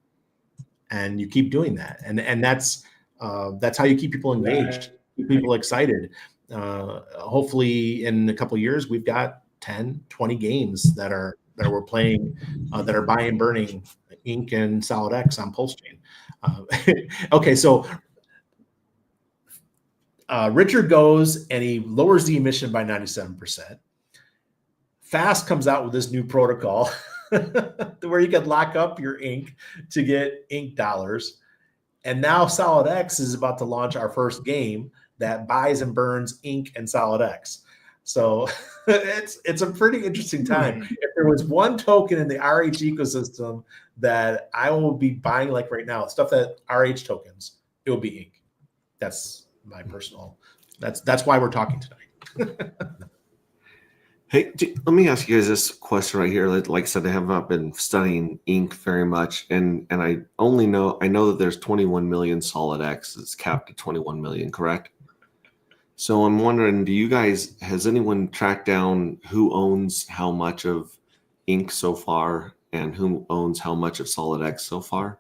and you keep doing that. And that's how you keep people engaged, keep people excited. Hopefully in a couple of years, we've got 10, 20 games that we're playing that are buying and burning ink and SolidX on PulseChain. Okay, so Richard goes and he lowers the emission by 97%. Fast comes out with this new protocol where you can lock up your ink to get ink dollars. And now SolidX is about to launch our first game that buys and burns ink and SolidX. So it's a pretty interesting time. If there was one token in the RH ecosystem that I will be buying like right now, stuff that RH tokens, it will be ink. That's my personal. That's why we're talking tonight. Hey, let me ask you guys this question right here. Like I said, I have not been studying ink very much, and I know that there's 21 million SolidX. It's capped at 21 million, correct? So I'm wondering, has anyone tracked down who owns how much of ink so far and who owns how much of SolidX so far?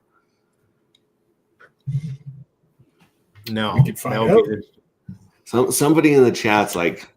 No, we could find out. So somebody in the chat's like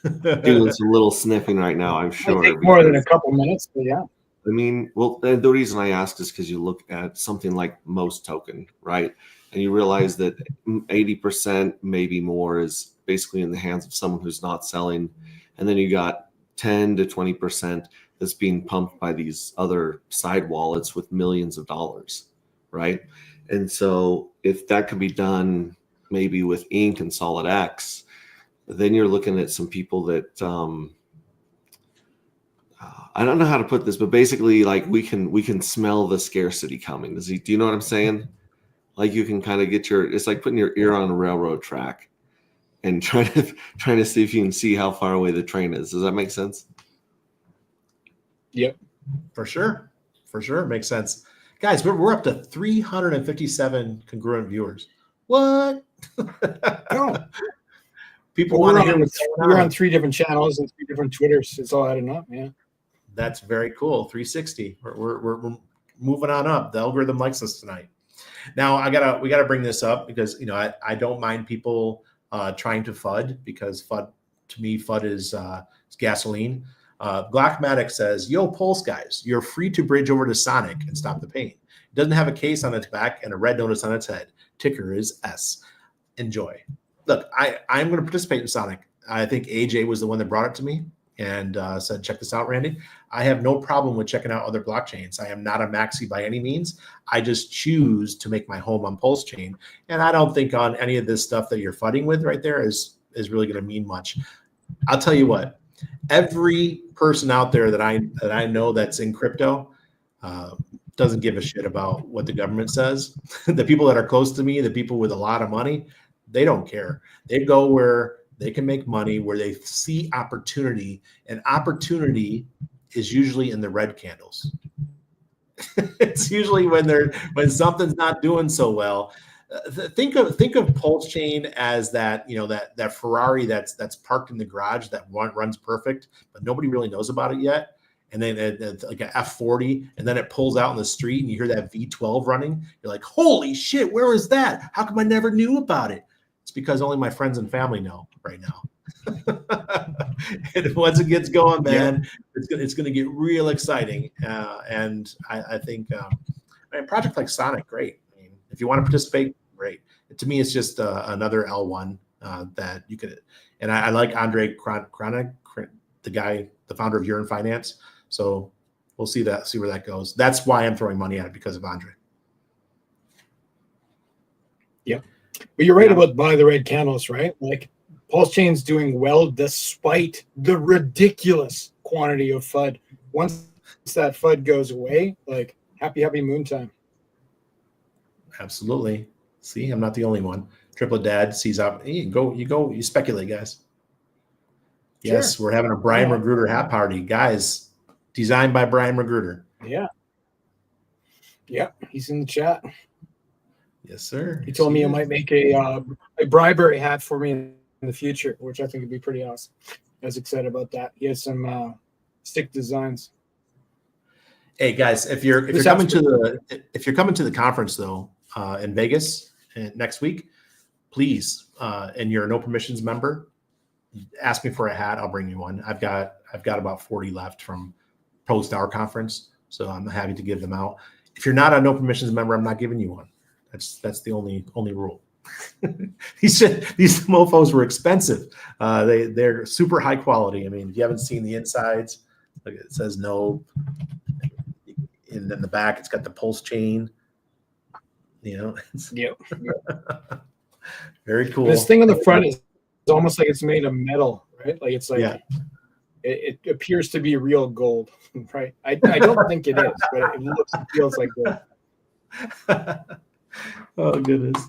doing some little sniffing right now, I'm sure. It'll take more than a couple minutes, but yeah. I mean, well, the reason I ask is because you look at something like most token, right? And you realize that 80%, maybe more, is basically in the hands of someone who's not selling. And then you got 10 to 20% that's being pumped by these other side wallets with millions of dollars, right? And so if that could be done maybe with ink and SolidX, then you're looking at some people that I don't know how to put this, but basically, like we can smell the scarcity coming. Do you know what I'm saying? Like you can kind of it's like putting your ear on a railroad track and trying to see if you can see how far away the train is. Does that make sense? Yep, for sure, makes sense, guys. We're up to 357 congruent viewers. What? Oh. People want to hear we're on 3 different channels and 3 different Twitters. It's all adding up, man. That's very cool. 360. We're moving on up. The algorithm likes us tonight. Now we gotta bring this up because I don't mind people trying to FUD, because FUD to me is gasoline. Glockmatic says, "Yo, Pulse guys, you're free to bridge over to Sonic and stop the pain. It doesn't have a case on its back and a red notice on its head. Ticker is S. Enjoy." Look, I'm going to participate in Sonic. I think AJ was the one that brought it to me and said, "Check this out, Randy." I have no problem with checking out other blockchains. I am not a maxi by any means. I just choose to make my home on PulseChain, and I don't think on any of this stuff that you're fighting with right there is really going to mean much. I'll tell you what. Every person out there that I know that's in crypto doesn't give a shit about what the government says. The people that are close to me, the people with a lot of money, they don't care. They go where they can make money, where they see opportunity, and opportunity is usually in the red candles. It's usually when something's not doing so well. Think of PulseChain as that that Ferrari that's parked in the garage that runs perfect, but nobody really knows about it yet. And then it's like an F40, and then it pulls out in the street, and you hear that V12 running. You're like, "Holy shit, where is that? How come I never knew about it?" It's because only my friends and family know right now. And once it gets going, man, it's going to get real exciting. And I think a project like Sonic, great. I mean, if you want to participate, great. To me, it's just another L1 that you could. And I like Andre Kronick, the founder of Urine Finance. So we'll see where that goes. That's why I'm throwing money at it, because of Andre. Yep. But you're right about buy the red candles, right? Like PulseChain's doing well despite the ridiculous quantity of FUD. Once that FUD goes away, like happy moon time. Absolutely. See, I'm not the only one. Triplet Dad sees up. Hey, you speculate, guys. Yes, sure. We're having a Brian Magruder hat party, guys. Designed by Brian Magruder. Yeah. Yeah, he's in the chat. Yes, sir. He told me he might make a bribery hat for me in the future, which I think would be pretty awesome. I was excited about that. He has some stick designs. Hey guys, if you're coming to the conference though in Vegas next week, please, and you're a no permissions member, ask me for a hat. I'll bring you one. I've got about 40 left from post our conference, so I'm happy to give them out. If you're not a no permissions member, I'm not giving you one. That's the only rule. these mofos were expensive. They're super high quality. I mean, if you haven't seen the insides, look, it says no. And then the back, it's got the pulse chain. Yep. Very cool. This thing on the front is almost like it's made of metal, right? Like it's like it appears to be real gold, right? I don't think it is, but it looks and feels like gold. Oh goodness,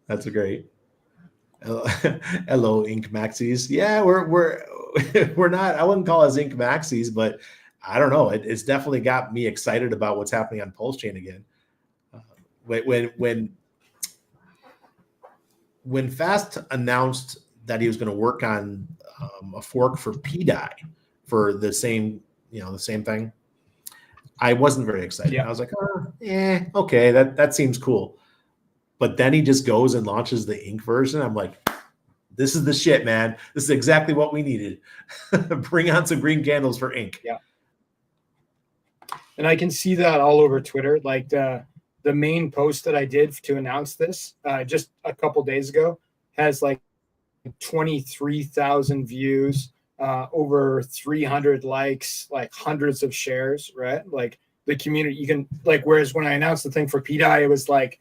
that's great. Hello, Ink Maxis. Yeah, we're not. I wouldn't call us Ink Maxis, but I don't know. It's definitely got me excited about what's happening on PulseChain again. When Fast announced that he was going to work on a fork for PDI for the same thing, I wasn't very excited. Yeah. I was like, okay, that seems cool. But then he just goes and launches the ink version. I'm like, this is the shit, man. This is exactly what we needed. Bring on some green candles for ink. Yeah. And I can see that all over Twitter. Like the main post that I did to announce this just a couple days ago has like 23,000 views, over 300 likes, like hundreds of shares, right? Like the community, you can like, whereas when I announced the thing for PDI, it was like,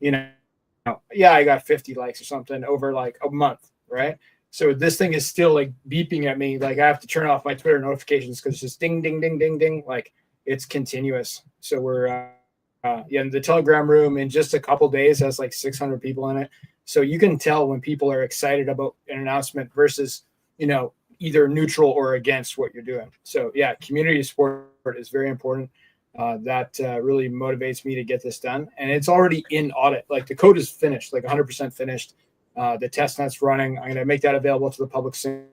I got 50 likes or something over like a month, right? So this thing is still like beeping at me. Like I have to turn off my Twitter notifications because it's just ding, ding, ding, ding, ding. Like it's continuous. So we're, in the Telegram room in just a couple days has like 600 people in it. So you can tell when people are excited about an announcement versus, either neutral or against what you're doing. So yeah, community support is very important. That really motivates me to get this done. And it's already in audit. Like the code is finished, like 100% finished. The testnet's running. I'm going to make that available to the public soon.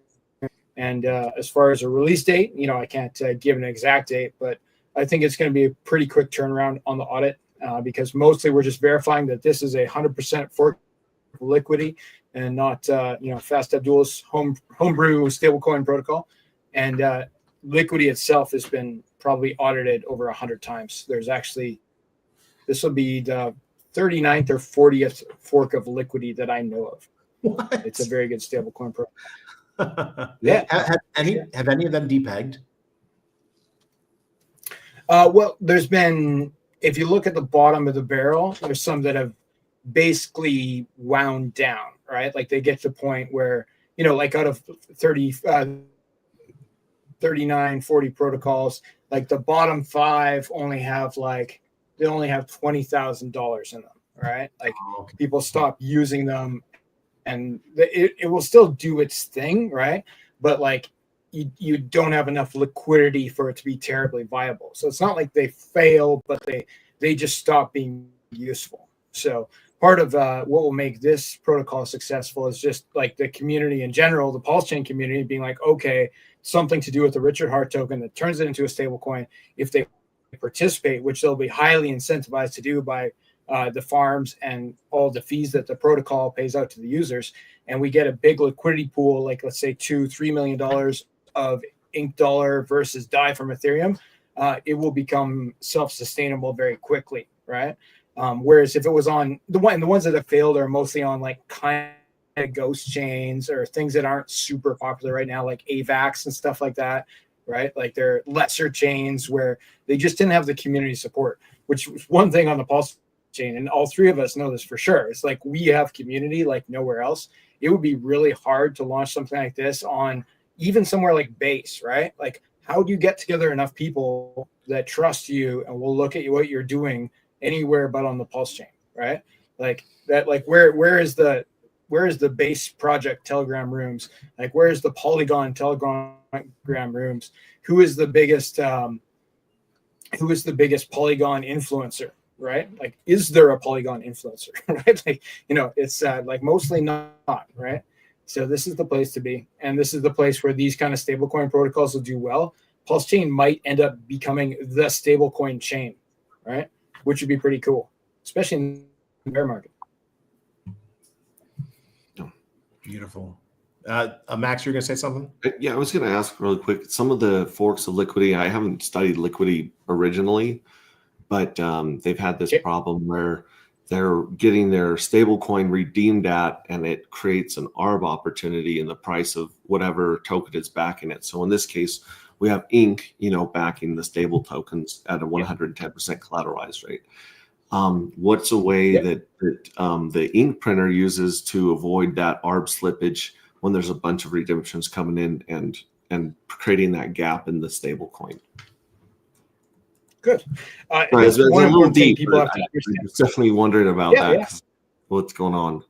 And as far as a release date, I can't give an exact date, but I think it's going to be a pretty quick turnaround on the audit because mostly we're just verifying that this is a 100% fork of Liquidity and not, Fast Abdul's homebrew stablecoin protocol. And Liquidity itself has been probably audited over 100 times. This will be the 39th or 40th fork of Liquidity that I know of. What? It's a very good stablecoin protocol. Yeah. Have any of them depegged? Well, there's been, if you look at the bottom of the barrel, there's some that have basically wound down, right? Like they get to the point where, like out of 39, 40 protocols, like the bottom 5 only have $20,000 in them, right? Like people stop using them and it will still do its thing, right? But like, you don't have enough liquidity for it to be terribly viable. So it's not like they fail, but they just stop being useful. So part of what will make this protocol successful is just like the community in general, the PulseChain community being like, okay, something to do with the Richard Hart token that turns it into a stable coin. If they participate, which they'll be highly incentivized to do by the farms and all the fees that the protocol pays out to the users. And we get a big liquidity pool, like let's say $2-3 million of ink dollar versus DAI from Ethereum, it will become self-sustainable very quickly, right? Whereas if it was on the ones that have failed are mostly on like kind of ghost chains or things that aren't super popular right now, like AVAX and stuff like that, right? Like they're lesser chains where they just didn't have the community support, which was one thing on the Pulse chain. And all three of us know this for sure. It's like we have community like nowhere else. It would be really hard to launch something like this on even somewhere like Base, right? Like how do you get together enough people that trust you and will look at what you're doing anywhere but on the Pulse chain, right? Like that, like where is the Base project Telegram rooms? Like where is the Polygon Telegram rooms? Who is the biggest Polygon influencer, right? Like, is there a Polygon influencer, right? Like, it's like mostly not, right? So this is the place to be. And this is the place where these kind of stablecoin protocols will do well. PulseChain might end up becoming the stablecoin chain, right? Which would be pretty cool, especially in the bear market. Beautiful. Max, you're going to say something? Yeah, I was going to ask really quick. Some of the forks of Liquidity, I haven't studied Liquidity originally, but they've had this problem where they're getting their stablecoin redeemed at, and it creates an ARB opportunity in the price of whatever token is backing it. So in this case, we have INC, backing the stable tokens at a 110% collateralized rate. What's a way that the ink printer uses to avoid that ARB slippage when there's a bunch of redemptions coming in and creating that gap in the stable coin? Good. It's a little deep. People have to I'm definitely wondering about that. Yeah. What's going on?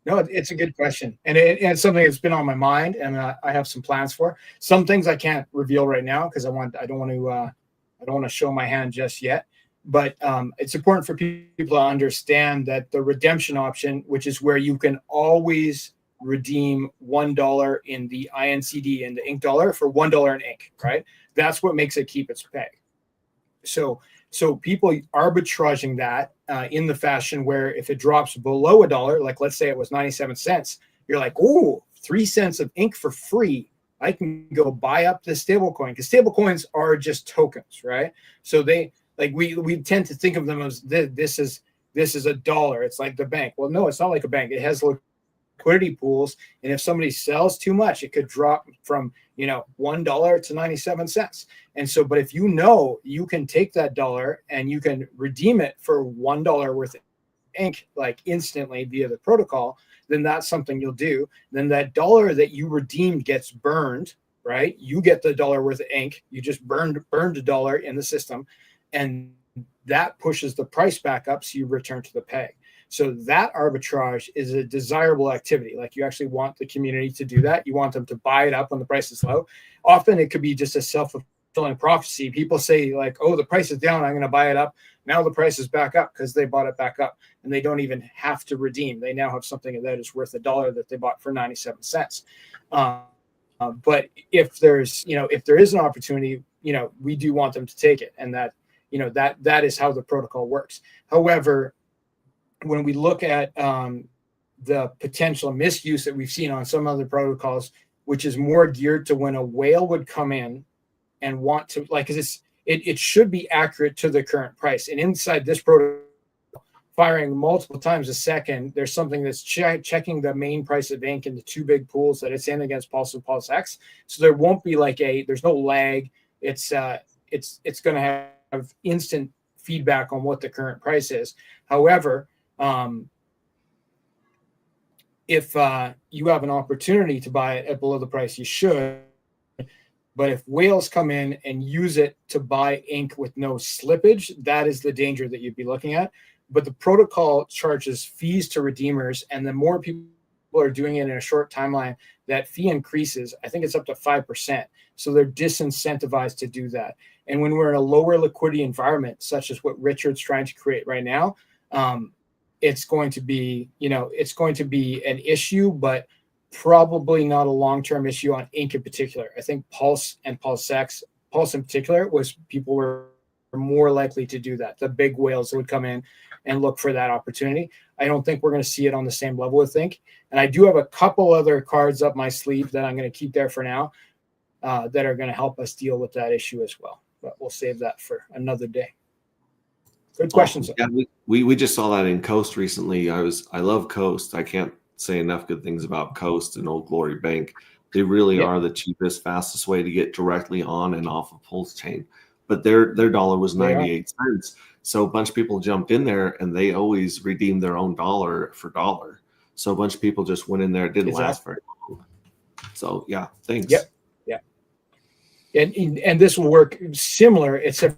No, it's a good question, and it's something that's been on my mind, and I have some plans for. Some things I can't reveal right now because I don't want to show my hand just yet. But it's important for people to understand that the redemption option, which is where you can always redeem $1 in the INCD and the ink dollar for $1 in ink, right? That's what makes it keep its peg. So people arbitraging that in the fashion where if it drops below $1, like let's say it was 97 cents, you're like, oh, 3 cents of ink for free. I can go buy up this stable coin, because stable coins are just tokens, right? So they we tend to think of them as this is a dollar. It's like the bank. Well, no, it's not like a bank. It has liquidity pools, and if somebody sells too much, it could drop from $1 to 97 cents. And so, but if you can take that dollar and you can redeem it for $1 worth of ink, like instantly via the protocol, then that's something you'll do. Then that dollar that you redeemed gets burned, right? You get the dollar worth of ink. You just burned a dollar in the system, and that pushes the price back up, so you return to the peg. So that arbitrage is a desirable activity. Like, you actually want the community to do that. You want them to buy it up when the price is low. Often it could be just a self-fulfilling prophecy. People say like, oh, the price is down, I'm going to buy it up. Now the price is back up because they bought it back up, and they don't even have to redeem. They now have something that is worth $1 that they bought for 97 cents. But if there is an opportunity, we do want them to take it, and that is how the protocol works. However, when we look at the potential misuse that we've seen on some other protocols, which is more geared to when a whale would come in and want to, like, because it should be accurate to the current price. And inside this protocol, firing multiple times a second, there's something that's checking the main price of ink in the two big pools that it's in against Pulse and PulseX. So there won't be there's no lag. It's going to have instant feedback on what the current price is. However, if you have an opportunity to buy it at below the price, you should. But if whales come in and use it to buy ink with no slippage, that is the danger that you'd be looking at. But the protocol charges fees to redeemers, and the more people are doing it in a short timeline, that fee increases. I think it's up to 5%. So they're disincentivized to do that. And when we're in a lower liquidity environment, such as what Richard's trying to create right now, it's going to be an issue, but probably not a long-term issue on ink in particular. I think Pulse and PulseX, Pulse in particular, people were more likely to do that. The big whales would come in and look for that opportunity. I don't think we're going to see it on the same level with ink. And I do have a couple other cards up my sleeve that I'm going to keep there for now that are going to help us deal with that issue as well. But we'll save that for another day. Good questions. Yeah, we just saw that in Coast recently. I love Coast. I can't say enough good things about Coast and Old Glory Bank. They really are the cheapest, fastest way to get directly on and off of PulseChain. But their dollar was 98 cents. So a bunch of people jumped in there, and they always redeemed their own dollar for dollar. So a bunch of people just went in there. It didn't last very long. So yeah, thanks. Yep. Yeah. And this will work similar, except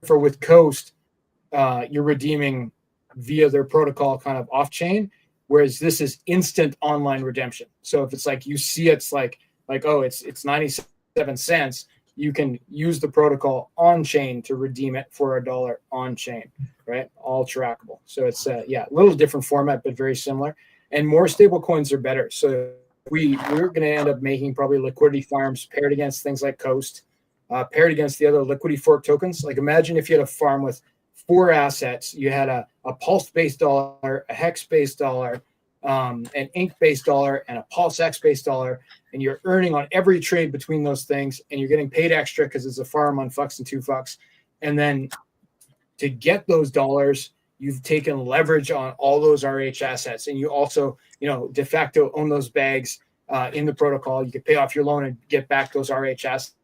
for with Coast, you're redeeming via their protocol kind of off chain, whereas this is instant online redemption. So if it's like you see it's like oh, it's 97 cents, you can use the protocol on chain to redeem it for $1 on chain, right? All trackable. So it's a little different format, but very similar. And more stable coins are better. So we're going to end up making probably liquidity farms paired against things like Coast, paired against the other liquidity fork tokens. Like imagine if you had a farm with 4 assets, you had a Pulse-based dollar, a Hex-based dollar, an Ink-based dollar, and a PulseX-based dollar, and you're earning on every trade between those things, and you're getting paid extra because it's a farm on fucks and 2 fucks. And then to get those dollars, you've taken leverage on all those RH assets, and you also, de facto own those bags in the protocol. You could pay off your loan and get back those RH assets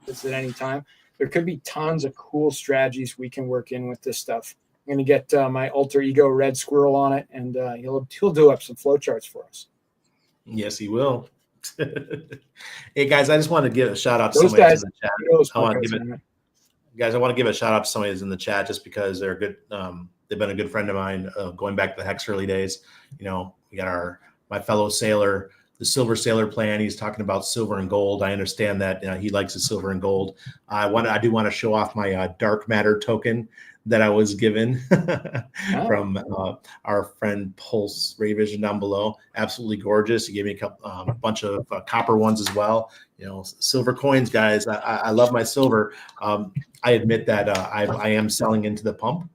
at any time. There could be tons of cool strategies we can work in with this stuff. I'm going to get my alter ego Red Squirrel on it, and he'll do up some flowcharts for us. Yes, he will. Hey guys, I just want to give a shout out to somebody that's in the chat. I want to give a shout out to somebody that's in the chat just because they're good. They've been a good friend of mine going back to the Hex early days. We got my fellow sailor, the Silver Sailor plan. He's talking about silver and gold. I understand that he likes the silver and gold. I do want to show off my dark matter token that I was given from our friend Pulse Ray Vision down below. Absolutely gorgeous. He gave me a bunch of copper ones as well. Silver coins, guys. I love my silver. I admit that I am selling into the pump.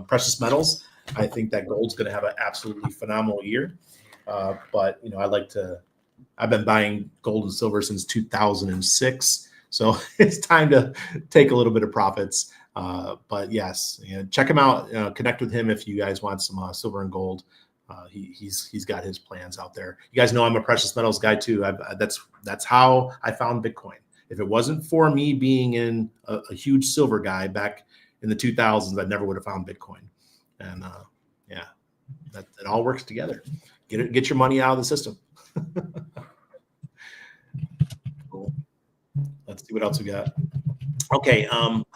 Precious metals. I think that gold's going to have an absolutely phenomenal year. But I've been buying gold and silver since 2006. So it's time to take a little bit of profits. But yes, check him out. Connect with him if you guys want some silver and gold. He's got his plans out there. You guys know I'm a precious metals guy too. That's how I found Bitcoin. If it wasn't for me being in a huge silver guy back in the 2000s, I never would have found Bitcoin. And it all works together. Get your money out of the system. Cool. Let's see what else we got. Okay,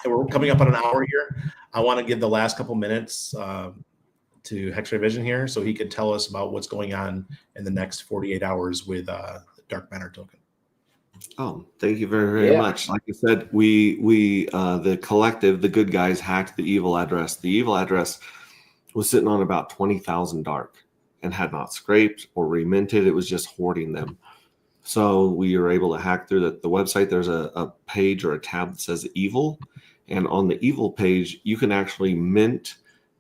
we're coming up on an hour here. I want to give the last couple minutes to Hex-Ray Vision here so he could tell us about what's going on in the next 48 hours with the dark matter token. Oh, thank you very, very much. Like I said, we the collective, the good guys, hacked the evil address. The evil address was sitting on about 20,000 dark and had not scraped or reminted. It was just hoarding them. So we were able to hack through the website. There's a page or a tab that says evil. And on the evil page, you can actually mint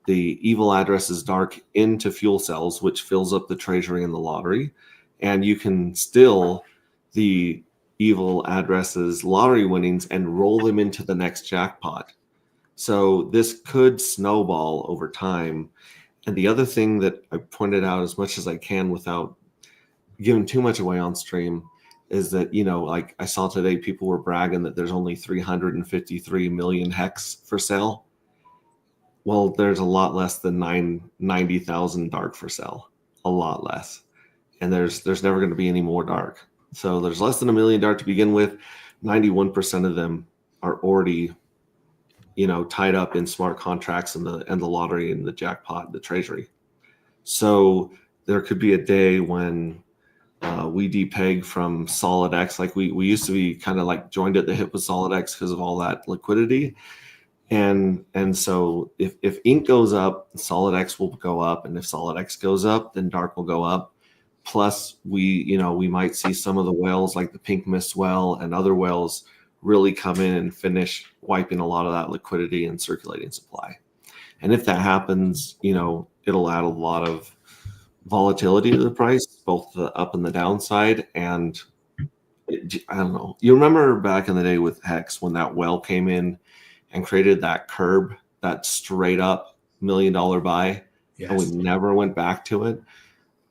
the evil addresses dark into fuel cells, which fills up the treasury and the lottery. And you can still the evil addresses lottery winnings and roll them into the next jackpot. So this could snowball over time. And the other thing that I pointed out as much as I can without giving too much away on stream is that, like I saw today, people were bragging that there's only 353 million hex for sale. Well, there's a lot less than 90,000 dark for sale, a lot less. And there's never going to be any more dark. So there's less than 1 million dark to begin with. 91% of them are already, tied up in smart contracts and the lottery and the jackpot, the treasury. So there could be a day when we depeg from SolidX. Like we used to be kind of like joined at the hip with SolidX because of all that liquidity. And so if ink goes up, SolidX will go up. And if SolidX goes up, then dark will go up. Plus we might see some of the whales like the pink mist whale and other whales really come in and finish wiping a lot of that liquidity and circulating supply. And if that happens, it'll add a lot of volatility to the price, both the up and the downside. And I don't know, you remember back in the day with Hex when that whale came in and created that curb, that straight up $1 million buy, yes, and we never went back to it.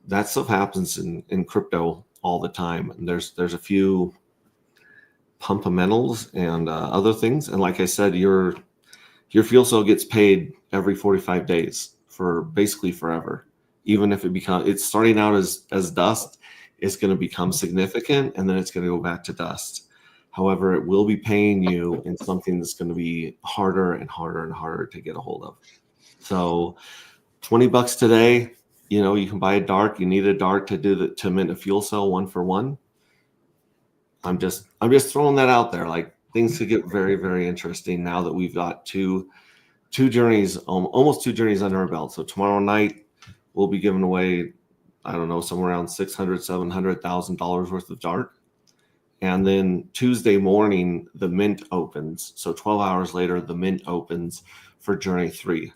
That stuff happens in crypto all the time. And there's a few pumpamentals and other things. And like I said, your fuel cell gets paid every 45 days for basically forever. Even if it's starting out as dust, it's going to become significant and then it's going to go back to dust. However, it will be paying you in something that's going to be harder and harder and harder to get a hold of. So $20 today, you can buy a dark. You need a dark to mint a fuel cell 1 for 1. I'm just throwing that out there. Like, things could get very, very interesting now that we've got two journeys, almost 2 journeys under our belt. So tomorrow night we'll be giving away, I don't know, somewhere around $600,000-$700,000 worth of dark. And then Tuesday morning, the mint opens. So 12 hours later, the mint opens for Journey 3.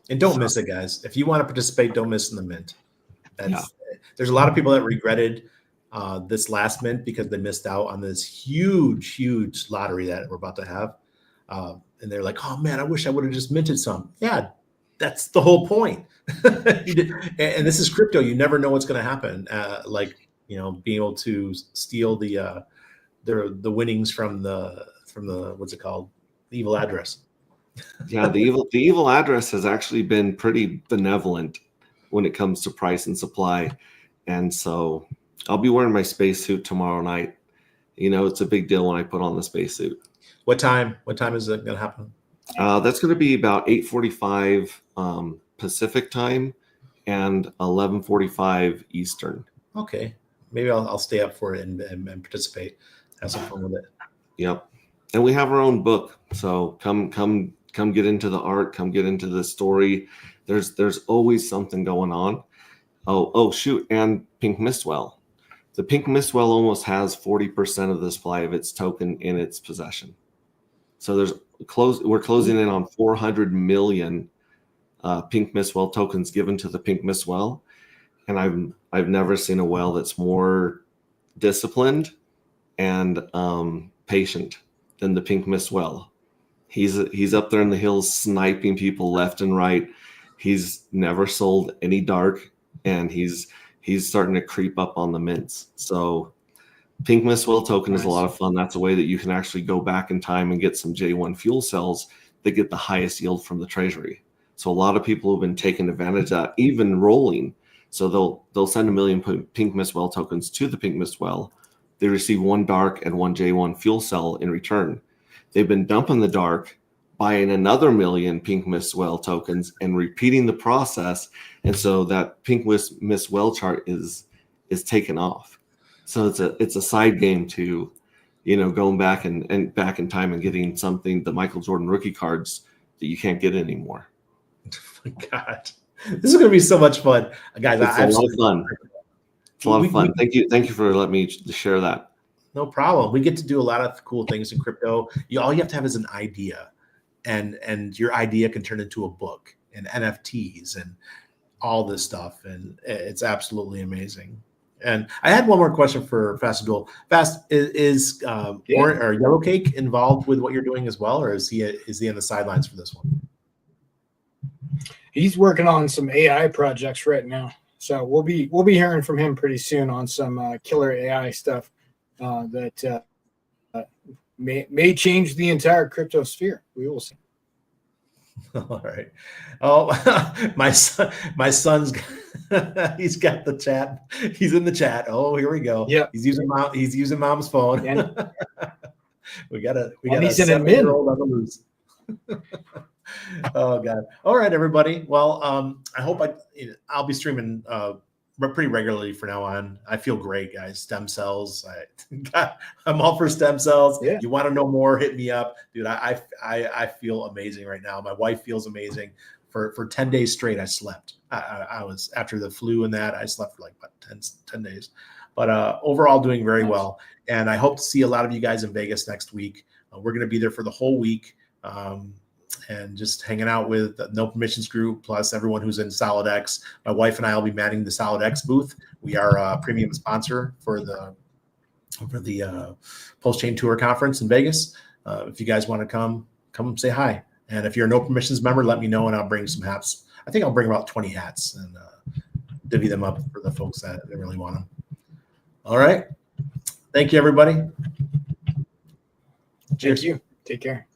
And don't miss it, guys. If you want to participate, don't miss in the mint. There's a lot of people that regretted this last mint because they missed out on this huge lottery that we're about to have. And they're like, oh, man, I wish I would have just minted some. Yeah, that's the whole point. And this is crypto. You never know what's going to happen. Being able to steal the winnings from the what's it called, the evil address. Yeah, the evil address has actually been pretty benevolent when it comes to price and supply, and so I'll be wearing my spacesuit tomorrow night. It's a big deal when I put on the spacesuit. What time is it going to happen? That's going to be about 8:45 Pacific time and 11:45 Eastern. Okay. Maybe I'll stay up for it and participate. Have some fun with it. Yep. And we have our own book. So come get into the art, come get into the story. There's always something going on. Oh shoot. And Pink Mistwell. The Pink Mistwell almost has 40% of the supply of its token in its possession. So we're closing in on 400 million Pink Mistwell tokens given to the Pink Mistwell. And I've never seen a whale that's more disciplined and patient than the Pink Mistwell. He's up there in the hills sniping people left and right. He's never sold any dark, and he's starting to creep up on the mints. So Pink Mistwell token is a lot of fun. That's a way that you can actually go back in time and get some J1 fuel cells that get the highest yield from the treasury. So a lot of people have been taking advantage of that, even rolling. So they'll send 1 million Pink Mistwell tokens to the Pink Mistwell. They receive 1 dark and 1 J1 fuel cell in return. They've been dumping the dark, buying another 1 million Pink Mistwell tokens, and repeating the process. And so that Pink Mistwell chart is taken off. So it's a side game to, going back and back in time and getting the Michael Jordan rookie cards that you can't get anymore. Oh my God. This is going to be so much fun, guys. It's a lot of fun. It's a lot of fun. Thank you for letting me share that. No problem. We get to do a lot of cool things in crypto. All you have to have is an idea, and your idea can turn into a book and NFTs and all this stuff, and it's absolutely amazing. And I had one more question for Fast Abdul. Fast, is or Yellow Cake involved with what you're doing as well, or is he on the sidelines for this one? He's working on some AI projects right now, so we'll be hearing from him pretty soon on some killer AI stuff that may change the entire crypto sphere. We will see. All right. Oh, my son's he's got the chat. He's in the chat. Oh, here we go. Yeah. He's using mom's phone. Yeah. we got a he's in 7-year-old on the loose. Oh God. All right, everybody. Well, I hope I'll be streaming pretty regularly from now on. I feel great, guys. Stem cells. I'm all for stem cells. Yeah. You want to know more, hit me up. Dude, I feel amazing right now. My wife feels amazing. For 10 days straight, I slept. I was, after the flu and that, I slept for like about 10 days. But overall doing very well. And I hope to see a lot of you guys in Vegas next week. We're going to be there for the whole week. And just hanging out with the No Permissions group, plus everyone who's in SolidX. My wife and I will be manning the SolidX booth. We are a premium sponsor for the PulseChain Tour Conference in Vegas. If you guys want to come say hi. And if you're a No Permissions member, let me know and I'll bring some hats. I think I'll bring about 20 hats and divvy them up for the folks that really want them. All right. Thank you, everybody. Thank you. Take care.